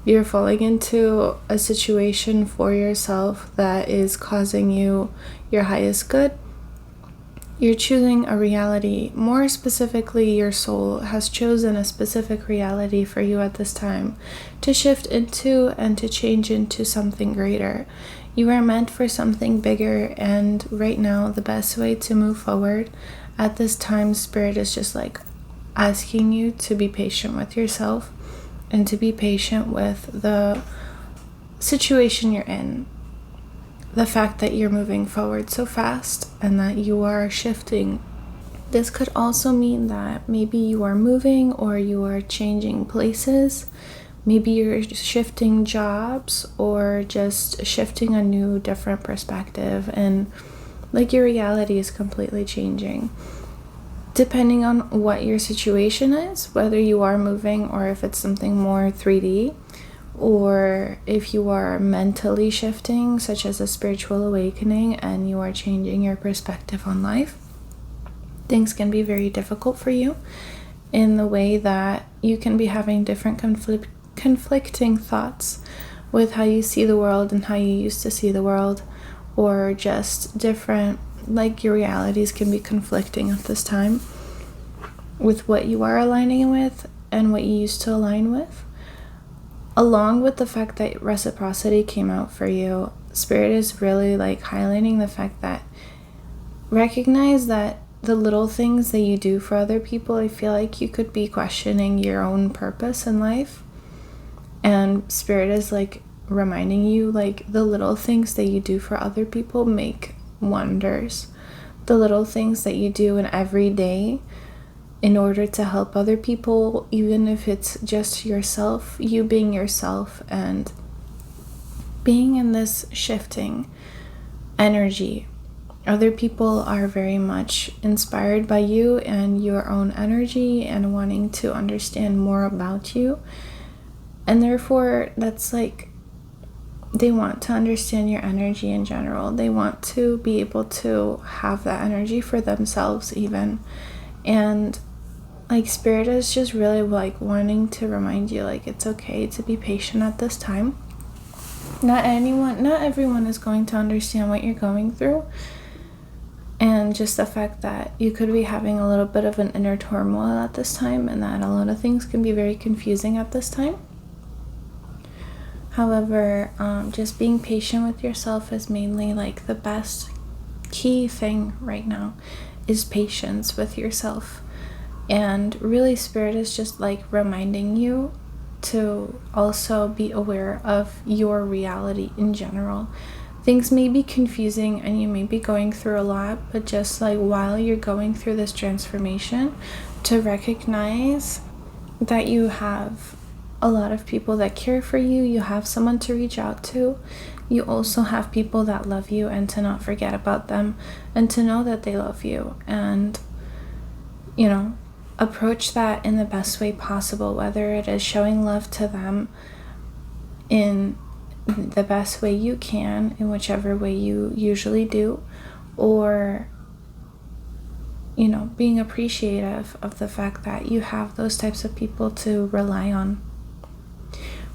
You're falling into a situation for yourself that is causing you your highest good. You're choosing a reality. More specifically, your soul has chosen a specific reality for you at this time to shift into and to change into something greater. You are meant for something bigger, and right now the best way to move forward at this time, Spirit is just like asking you to be patient with yourself and to be patient with the situation you're in. The fact that you're moving forward so fast and that you are shifting. This could also mean that maybe you are moving or you are changing places. Maybe you're shifting jobs or just shifting a new, different perspective, and like your reality is completely changing. Depending on what your situation is, whether you are moving or if it's something more 3D, or if you are mentally shifting, such as a spiritual awakening, and you are changing your perspective on life, things can be very difficult for you in the way that you can be having different conflicting thoughts with how you see the world and how you used to see the world, or just different, like your realities can be conflicting at this time with what you are aligning with and what you used to align with. Along with the fact that reciprocity came out for you, Spirit is really like highlighting the fact that recognize that the little things that you do for other people, I feel like you could be questioning your own purpose in life. And Spirit is like reminding you, like, the little things that you do for other people make wonders. The little things that you do in every day in order to help other people, even if it's just yourself, you being yourself and being in this shifting energy. Other people are very much inspired by you and your own energy and wanting to understand more about you. And therefore, that's like, they want to understand your energy in general. They want to be able to have that energy for themselves even. And like, Spirit is just really like wanting to remind you, like, it's okay to be patient at this time. Not everyone is going to understand what you're going through. And just the fact that you could be having a little bit of an inner turmoil at this time, and that a lot of things can be very confusing at this time. However, just being patient with yourself is mainly like the best key thing right now, is patience with yourself. And really, Spirit is just like reminding you to also be aware of your reality in general. Things may be confusing and you may be going through a lot, but just like while you're going through this transformation, to recognize that you have a lot of people that care for you, you have someone to reach out to, you also have people that love you, and to not forget about them and to know that they love you, and you know, approach that in the best way possible, whether it is showing love to them in the best way you can, in whichever way you usually do, or you know, being appreciative of the fact that you have those types of people to rely on.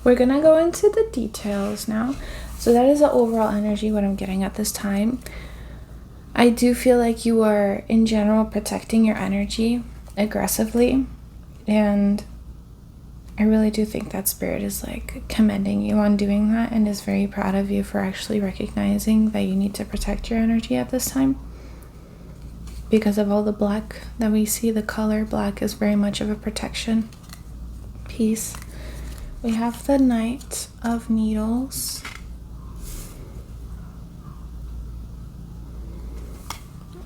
We're gonna go into the details now. So that is the overall energy, what I'm getting at this time. I do feel like you are in general protecting your energy aggressively, and I really do think that Spirit is like commending you on doing that and is very proud of you for actually recognizing that you need to protect your energy at this time. Because of all the black that we see, the color black is very much of a protection piece. We have the Knight of Needles.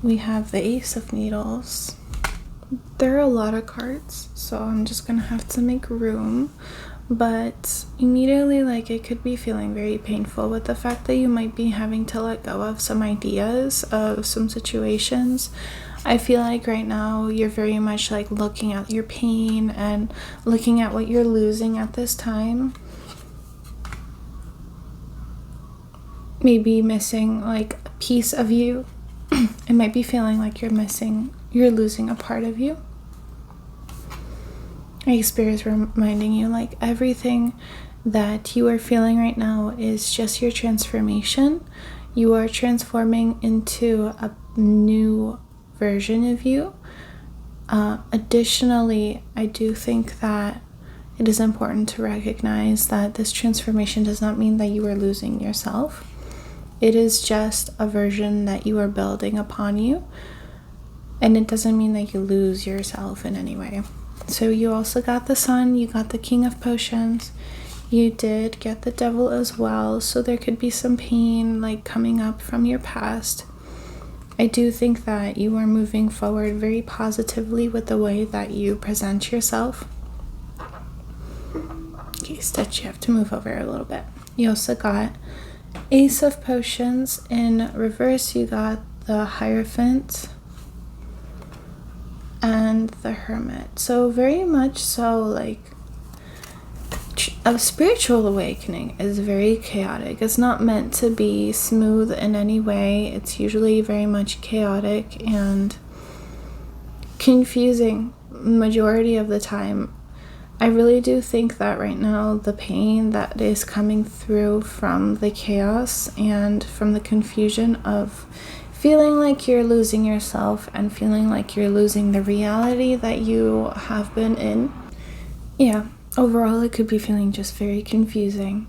We have the Ace of Needles. There are a lot of cards, so I'm just gonna have to make room. But immediately, like, it could be feeling very painful with the fact that you might be having to let go of some ideas of some situations. I feel like right now you're very much like looking at your pain and looking at what you're losing at this time. Maybe missing like a piece of you. It might be feeling like you're losing a part of you. Spirit is reminding you, like, everything that you are feeling right now is just your transformation. You are transforming into a new version of you. Additionally, I do think that it is important to recognize that this transformation does not mean that you are losing yourself. It is just a version that you are building upon you, and it doesn't mean that you lose yourself in any way. So you also got the Sun, you got the King of Potions, you did get the Devil as well, so there could be some pain like coming up from your past. I do think that you are moving forward very positively with the way that you present yourself. Okay, Stitch, you have to move over a little bit. You also got Ace of Potions. In reverse, you got the Hierophant and the Hermit. So very much so, like, a spiritual awakening is very chaotic. It's not meant to be smooth in any way. It's usually very much chaotic and confusing majority of the time. I really do think that right now the pain that is coming through from the chaos and from the confusion of feeling like you're losing yourself and feeling like you're losing the reality that you have been in. Yeah, overall it could be feeling just very confusing.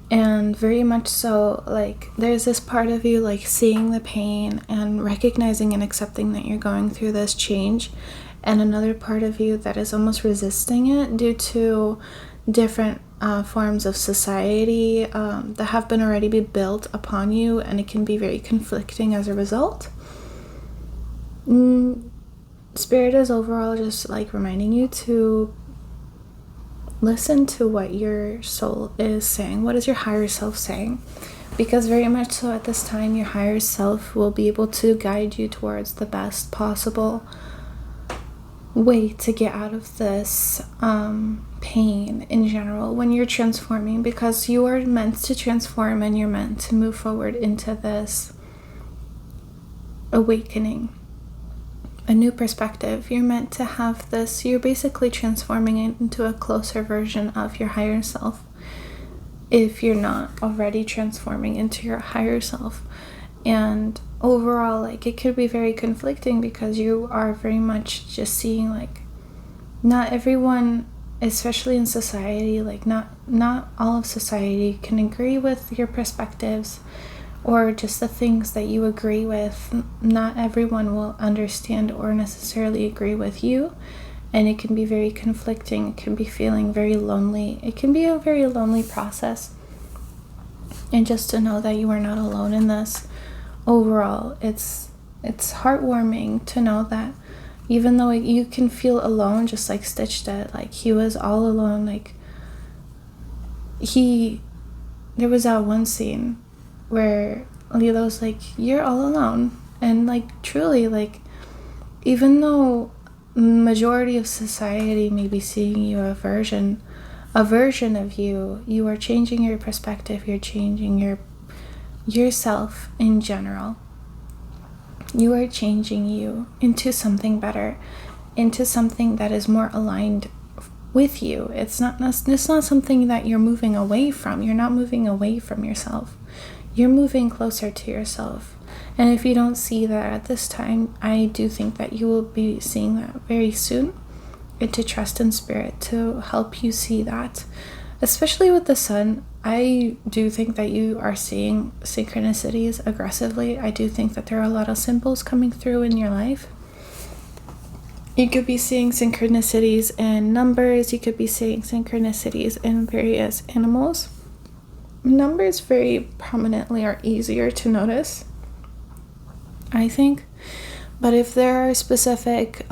And very much so, like, there's this part of you like seeing the pain and recognizing and accepting that you're going through this change, and another part of you that is almost resisting it due to different forms of society that have been already built upon you, and it can be very conflicting as a result. Spirit is overall just like reminding you to listen to what your soul is saying. What is your higher self saying? Because very much so at this time, your higher self will be able to guide you towards the best possible way to get out of this pain in general when you're transforming, because you are meant to transform and you're meant to move forward into this awakening, a new perspective. You're meant to have this, you're basically transforming it into a closer version of your higher self if you're not already transforming into your higher self. And overall, like, it could be very conflicting because you are very much just seeing like not everyone, especially in society, like not all of society can agree with your perspectives or just the things that you agree with. Not everyone will understand or necessarily agree with you, and it can be very conflicting. It can be feeling very lonely. It can be a very lonely process, and just to know that you are not alone in this. Overall, it's heartwarming to know that even though you can feel alone, just like Stitch did, like he was all alone. Like there was that one scene where Lilo's like, you're all alone, and like truly, like, even though majority of society may be seeing you a version of you, you are changing your perspective. You're changing yourself in general. You are changing you into something better, into something that is more aligned with you. It's not something that you're moving away from. You're not moving away from yourself. You're moving closer to yourself. And if you don't see that at this time, I do think that you will be seeing that very soon. And to trust in Spirit to help you see that. Especially with the Sun, I do think that you are seeing synchronicities aggressively. I do think that there are a lot of symbols coming through in your life. You could be seeing synchronicities in numbers. You could be seeing synchronicities in various animals. Numbers very prominently are easier to notice, I think. But if there are specific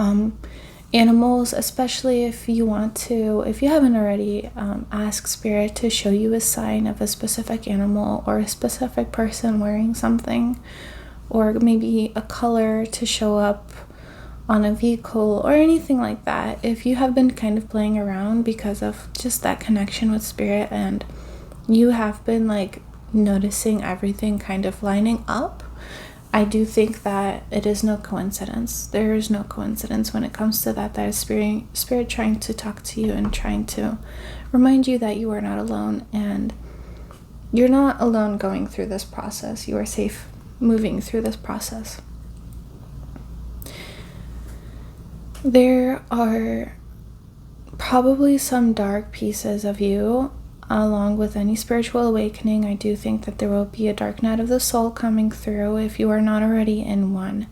animals, especially if you haven't already, ask Spirit to show you a sign of a specific animal or a specific person wearing something, or maybe a color to show up on a vehicle or anything like that. If you have been kind of playing around because of just that connection with Spirit, and you have been like noticing everything kind of lining up, I do think that it is no coincidence. There is no coincidence when it comes to that. That is Spirit trying to talk to you and trying to remind you that you are not alone, and you're not alone going through this process. You are safe moving through this process. There are probably some dark pieces of you. Along with any spiritual awakening, I do think that there will be a dark night of the soul coming through if you are not already in one.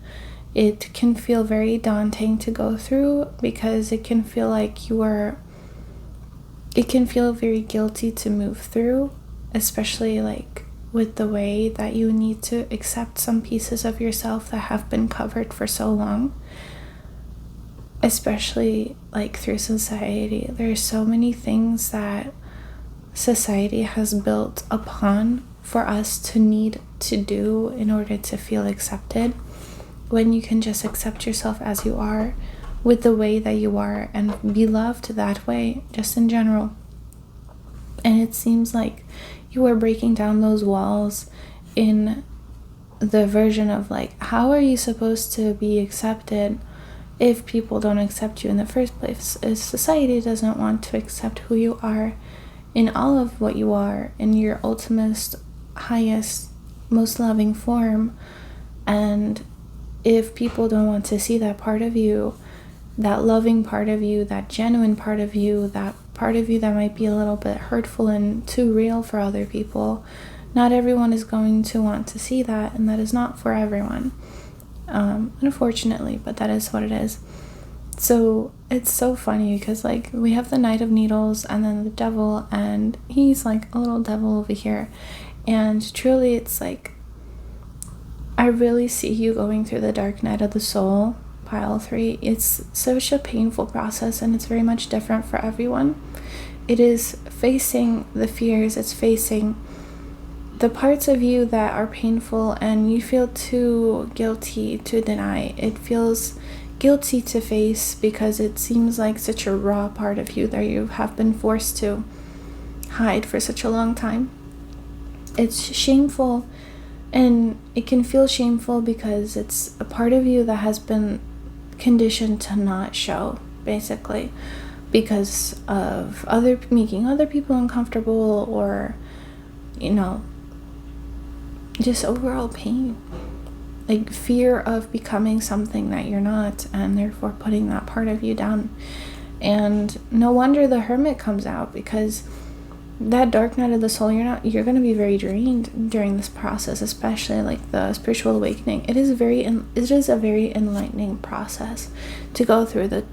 It can feel very daunting to go through because it can feel like it can feel very guilty to move through, especially like with the way that you need to accept some pieces of yourself that have been covered for so long, especially like through society. There's so many things that society has built upon for us to need to do in order to feel accepted, when you can just accept yourself as you are, with the way that you are, and be loved that way, just in general. And it seems like you are breaking down those walls in the version of like, how are you supposed to be accepted if people don't accept you in the first place? If society doesn't want to accept who you are in all of what you are, in your ultimate, highest, most loving form, and if people don't want to see that part of you, that loving part of you, that genuine part of you, that part of you that might be a little bit hurtful and too real for other people, not everyone is going to want to see that, and that is not for everyone, unfortunately, but that is what it is. So it's so funny because like we have the Knight of Needles and then the Devil, and he's like a little devil over here, and truly it's like, I really see you going through the dark night of the soul, pile 3. It's such a painful process, and it's very much different for everyone. It is facing the fears, it's facing the parts of you that are painful and you feel too guilty to deny. It feels guilty to face because it seems like such a raw part of you that you have been forced to hide for such a long time. It's shameful, and it can feel shameful because it's a part of you that has been conditioned to not show, basically, because of making other people uncomfortable, or just overall pain, like fear of becoming something that you're not, and therefore putting that part of you down. And no wonder the Hermit comes out, because that dark night of the soul, you're going to be very drained during this process, especially like the spiritual awakening. It is a very enlightening process to go through the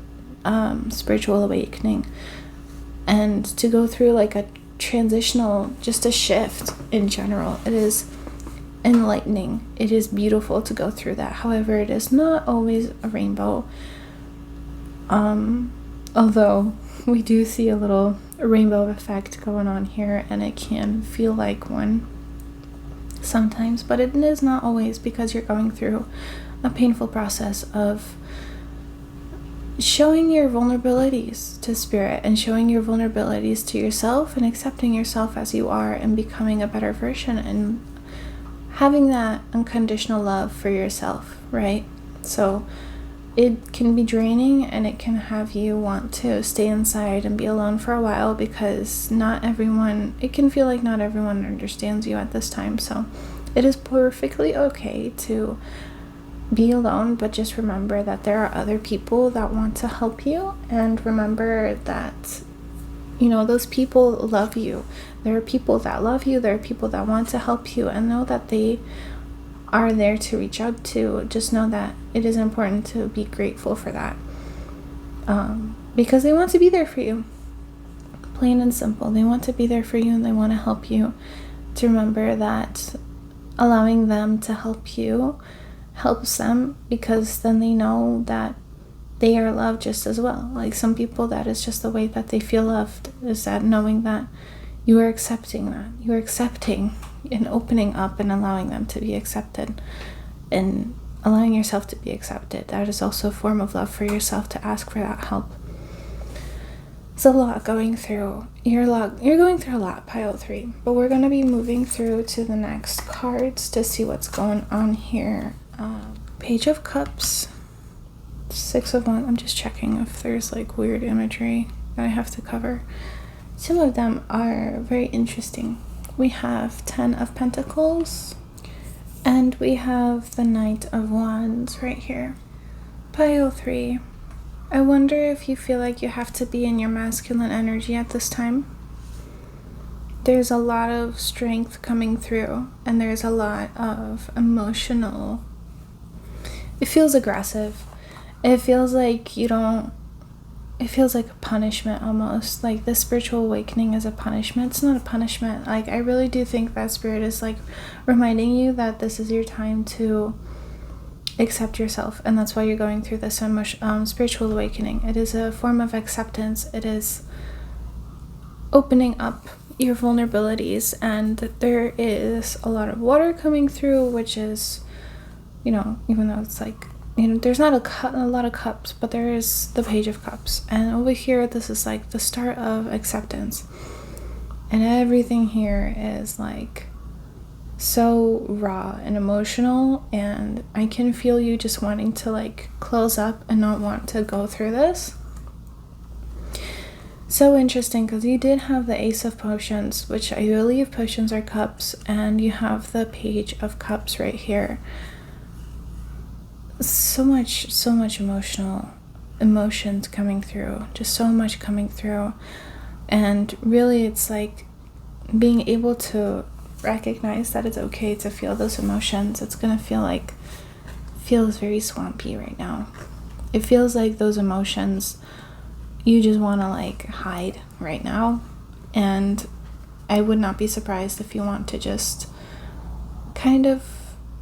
spiritual awakening, and to go through like a transitional, just a shift in general. It is enlightening. It is beautiful to go through that. However, it is not always a rainbow, although we do see a little rainbow effect going on here, and it can feel like one sometimes, but it is not always, because you're going through a painful process of showing your vulnerabilities to spirit, and showing your vulnerabilities to yourself, and accepting yourself as you are, and becoming a better version, and having that unconditional love for yourself, right? So it can be draining, and it can have you want to stay inside and be alone for a while, because it can feel like not everyone understands you at this time. So it is perfectly okay to be alone, but just remember that there are other people that want to help you, and remember that those people love you. There are people that love you, there are people that want to help you, and know that they are there to reach out to. Just know that it is important to be grateful for that, because they want to be there for you, plain and simple. They want to be there for you, and they want to help you. To remember that allowing them to help you helps them, because then they know that they are loved just as well. Like some people, that is just the way that they feel loved, is that knowing that you are accepting that. You are accepting and opening up and allowing them to be accepted, and allowing yourself to be accepted. That is also a form of love for yourself, to ask for that help. It's a lot going through. You're going through a lot, pile 3. But we're going to be moving through to the next cards to see what's going on here. Page of Cups, 6 of Wands. I'm just checking if there's like weird imagery that I have to cover. Some of them are very interesting. We have 10 of Pentacles, and we have the Knight of Wands right here. Pile 3. I wonder if you feel like you have to be in your masculine energy at this time. There's a lot of strength coming through, and there's a lot of emotional it feels aggressive. It feels like it feels like a punishment almost. Like the spiritual awakening is a punishment. It's not a punishment. Like, I really do think that Spirit is like reminding you that this is your time to accept yourself, and that's why you're going through this spiritual awakening. It is a form of acceptance. It is opening up your vulnerabilities, and there is a lot of water coming through, which is, even though it's like, there's not a lot of cups, but there is the Page of Cups, and over here this is like the start of acceptance, and everything here is like so raw and emotional, and I can feel you just wanting to like close up and not want to go through this. So interesting, because you did have the Ace of Potions, which I believe potions are cups, and you have the Page of Cups right here. So much emotions coming through, just so much coming through. And really it's like being able to recognize that it's okay to feel those emotions. It's gonna feels very swampy right now. It feels like those emotions you just want to like hide right now, and I would not be surprised if you want to just kind of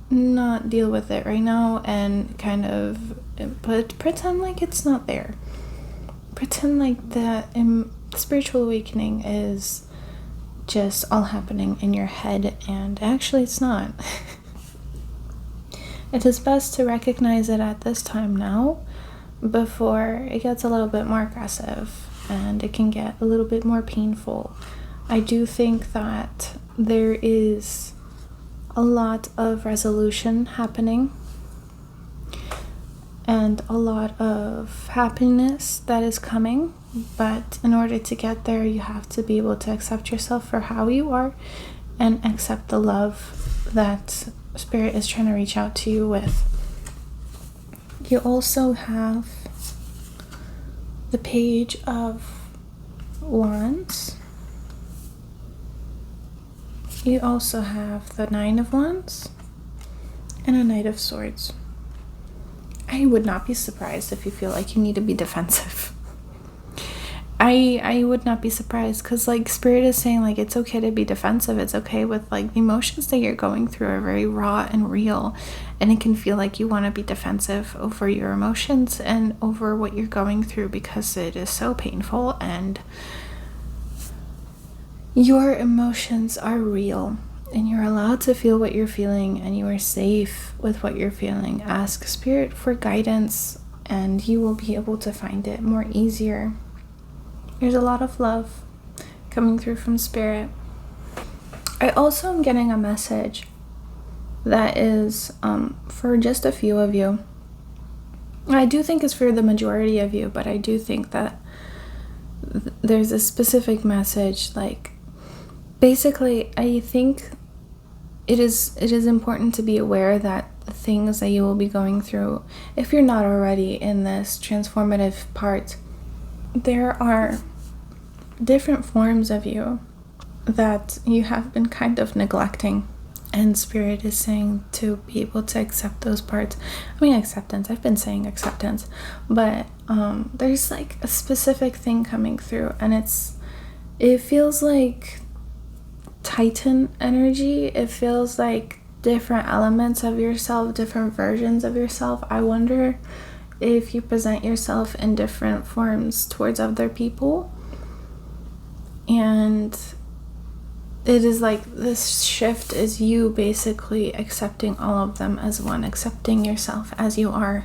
not deal with it right now and kind of pretend like it's not there. Pretend like the spiritual awakening is just all happening in your head, and actually it's not. It is best to recognize it at this time now, before it gets a little bit more aggressive and it can get a little bit more painful. I do think that there is a lot of resolution happening and a lot of happiness that is coming, but in order to get there you have to be able to accept yourself for how you are and accept the love that Spirit is trying to reach out to you with. You also have the Page of Wands. You also have the Nine of Wands and a Knight of Swords. I would not be surprised if you feel like you need to be defensive. I would not be surprised, because like Spirit is saying like it's okay to be defensive. It's okay with like the emotions that you're going through are very raw and real, and it can feel like you want to be defensive over your emotions and over what you're going through because it is so painful, and your emotions are real and you're allowed to feel what you're feeling, and you are safe with what you're feeling. Ask Spirit for guidance and you will be able to find it more easier. There's a lot of love coming through from Spirit. I also am getting a message that is for just a few of you. I do think it's for the majority of you, but I do think that there's a specific message. Like, basically, I think it is important to be aware that the things that you will be going through, if you're not already in this transformative part, there are different forms of you that you have been kind of neglecting, and Spirit is saying to be able to accept those parts. I mean, acceptance, I've been saying acceptance, but there's like a specific thing coming through, and it feels like Titan energy. It feels like different elements of yourself, different versions of yourself. I wonder if you present yourself in different forms towards other people, and it is like this shift is you basically accepting all of them as one, accepting yourself as you are,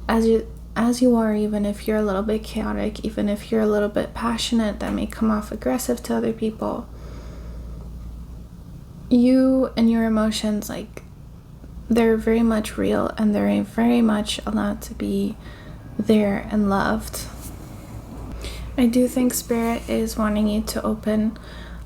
even if you're a little bit chaotic, even if you're a little bit passionate, that may come off aggressive to other people. You and your emotions, like, they're very much real, and they're very much allowed to be there and loved. I do think Spirit is wanting you to open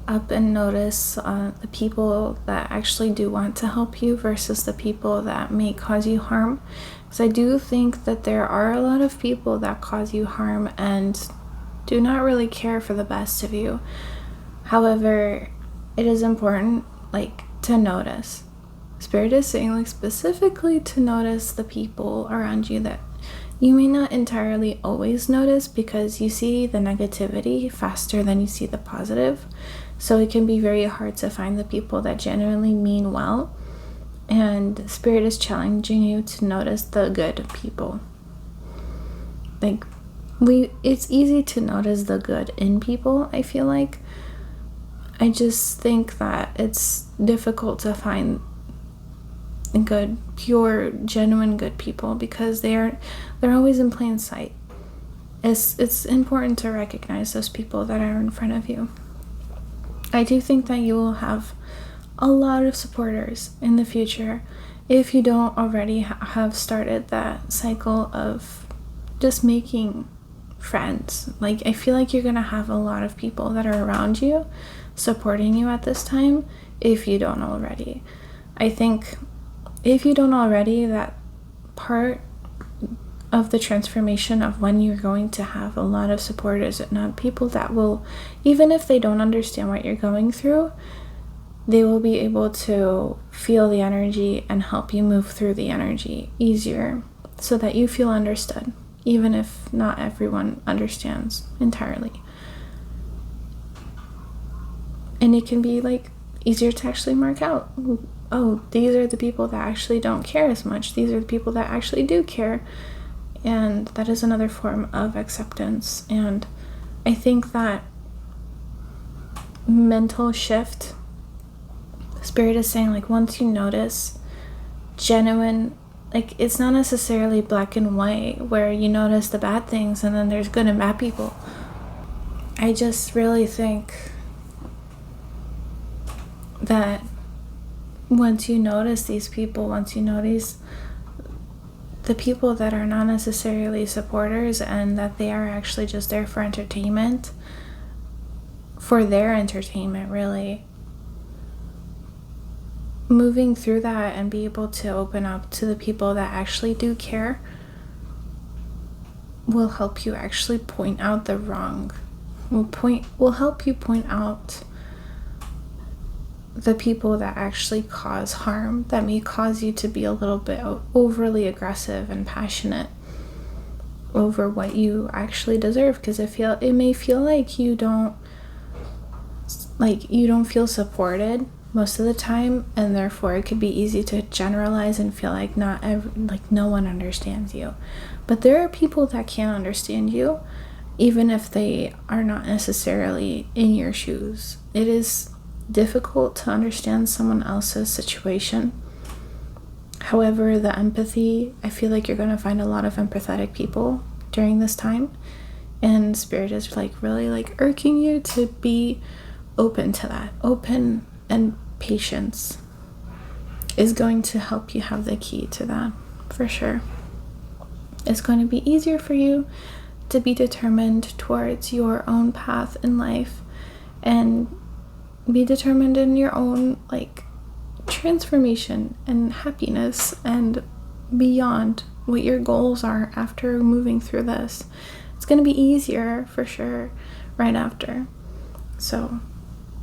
up and notice the people that actually do want to help you versus the people that may cause you harm. Because I do think that there are a lot of people that cause you harm and do not really care for the best of you. However, it is important, like, to notice Spirit is saying, like, specifically to notice the people around you that you may not entirely always notice, because you see the negativity faster than you see the positive. So it can be very hard to find the people that genuinely mean well. And Spirit is challenging you to notice the good people. Like, it's easy to notice the good in people, I feel like. I just think that it's difficult to find good, pure, genuine good people, because they're always in plain sight. It's important to recognize those people that are in front of you. I do think that you will have a lot of supporters in the future if you don't already have started that cycle of just making friends. Like, I feel like you're gonna have a lot of people that are around you supporting you at this time if you don't already. I think if you don't already, that part of the transformation of when you're going to have a lot of supporters and people that will, even if they don't understand what you're going through, they will be able to feel the energy and help you move through the energy easier, so that you feel understood, even if not everyone understands entirely. And it can be like easier to actually mark out, oh, these are the people that actually don't care as much, these are the people that actually do care. And that is another form of acceptance. And I think that mental shift, Spirit is saying, like, once you notice genuine, like, it's not necessarily black and white where you notice the bad things and then there's good and bad people. I just really think that once you notice these people, once you notice the people that are not necessarily supporters and that they are actually just there for entertainment, for their entertainment, really, moving through that and be able to open up to the people that actually do care will help you actually point out the wrong, will help you point out the people that actually cause harm, that may cause you to be a little bit overly aggressive and passionate over what you actually deserve, because it may feel like you don't feel supported most of the time, and therefore it could be easy to generalize and feel like no one understands you. But there are people that can understand you, even if they are not necessarily in your shoes. It is difficult to understand someone else's situation. However, the empathy, I feel like you're going to find a lot of empathetic people during this time, and Spirit is really urging you to be open to that. Open and patience is going to help you have the key to that, for sure. It's going to be easier for you to be determined towards your own path in life, and be determined in your own transformation and happiness and beyond what your goals are after moving through this. It's going to be easier for sure right after. So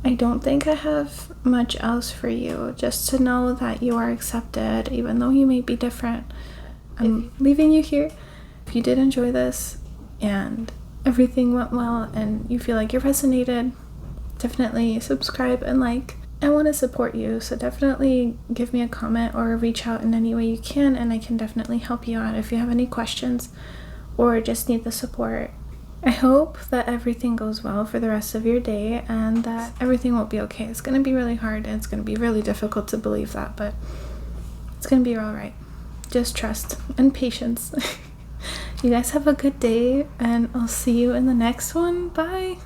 I don't think I have much else for you, just to know that you are accepted even though you may be different. I'm leaving you here. If you did enjoy this and everything went well and you feel like you resonated, definitely subscribe and like. I want to support you, so definitely give me a comment or reach out in any way you can, and I can definitely help you out if you have any questions or just need the support. I hope that everything goes well for the rest of your day and that everything will be okay. It's going to be really hard and it's going to be really difficult to believe that, but it's going to be all right. Just trust and patience. You guys have a good day, and I'll see you in the next one. Bye.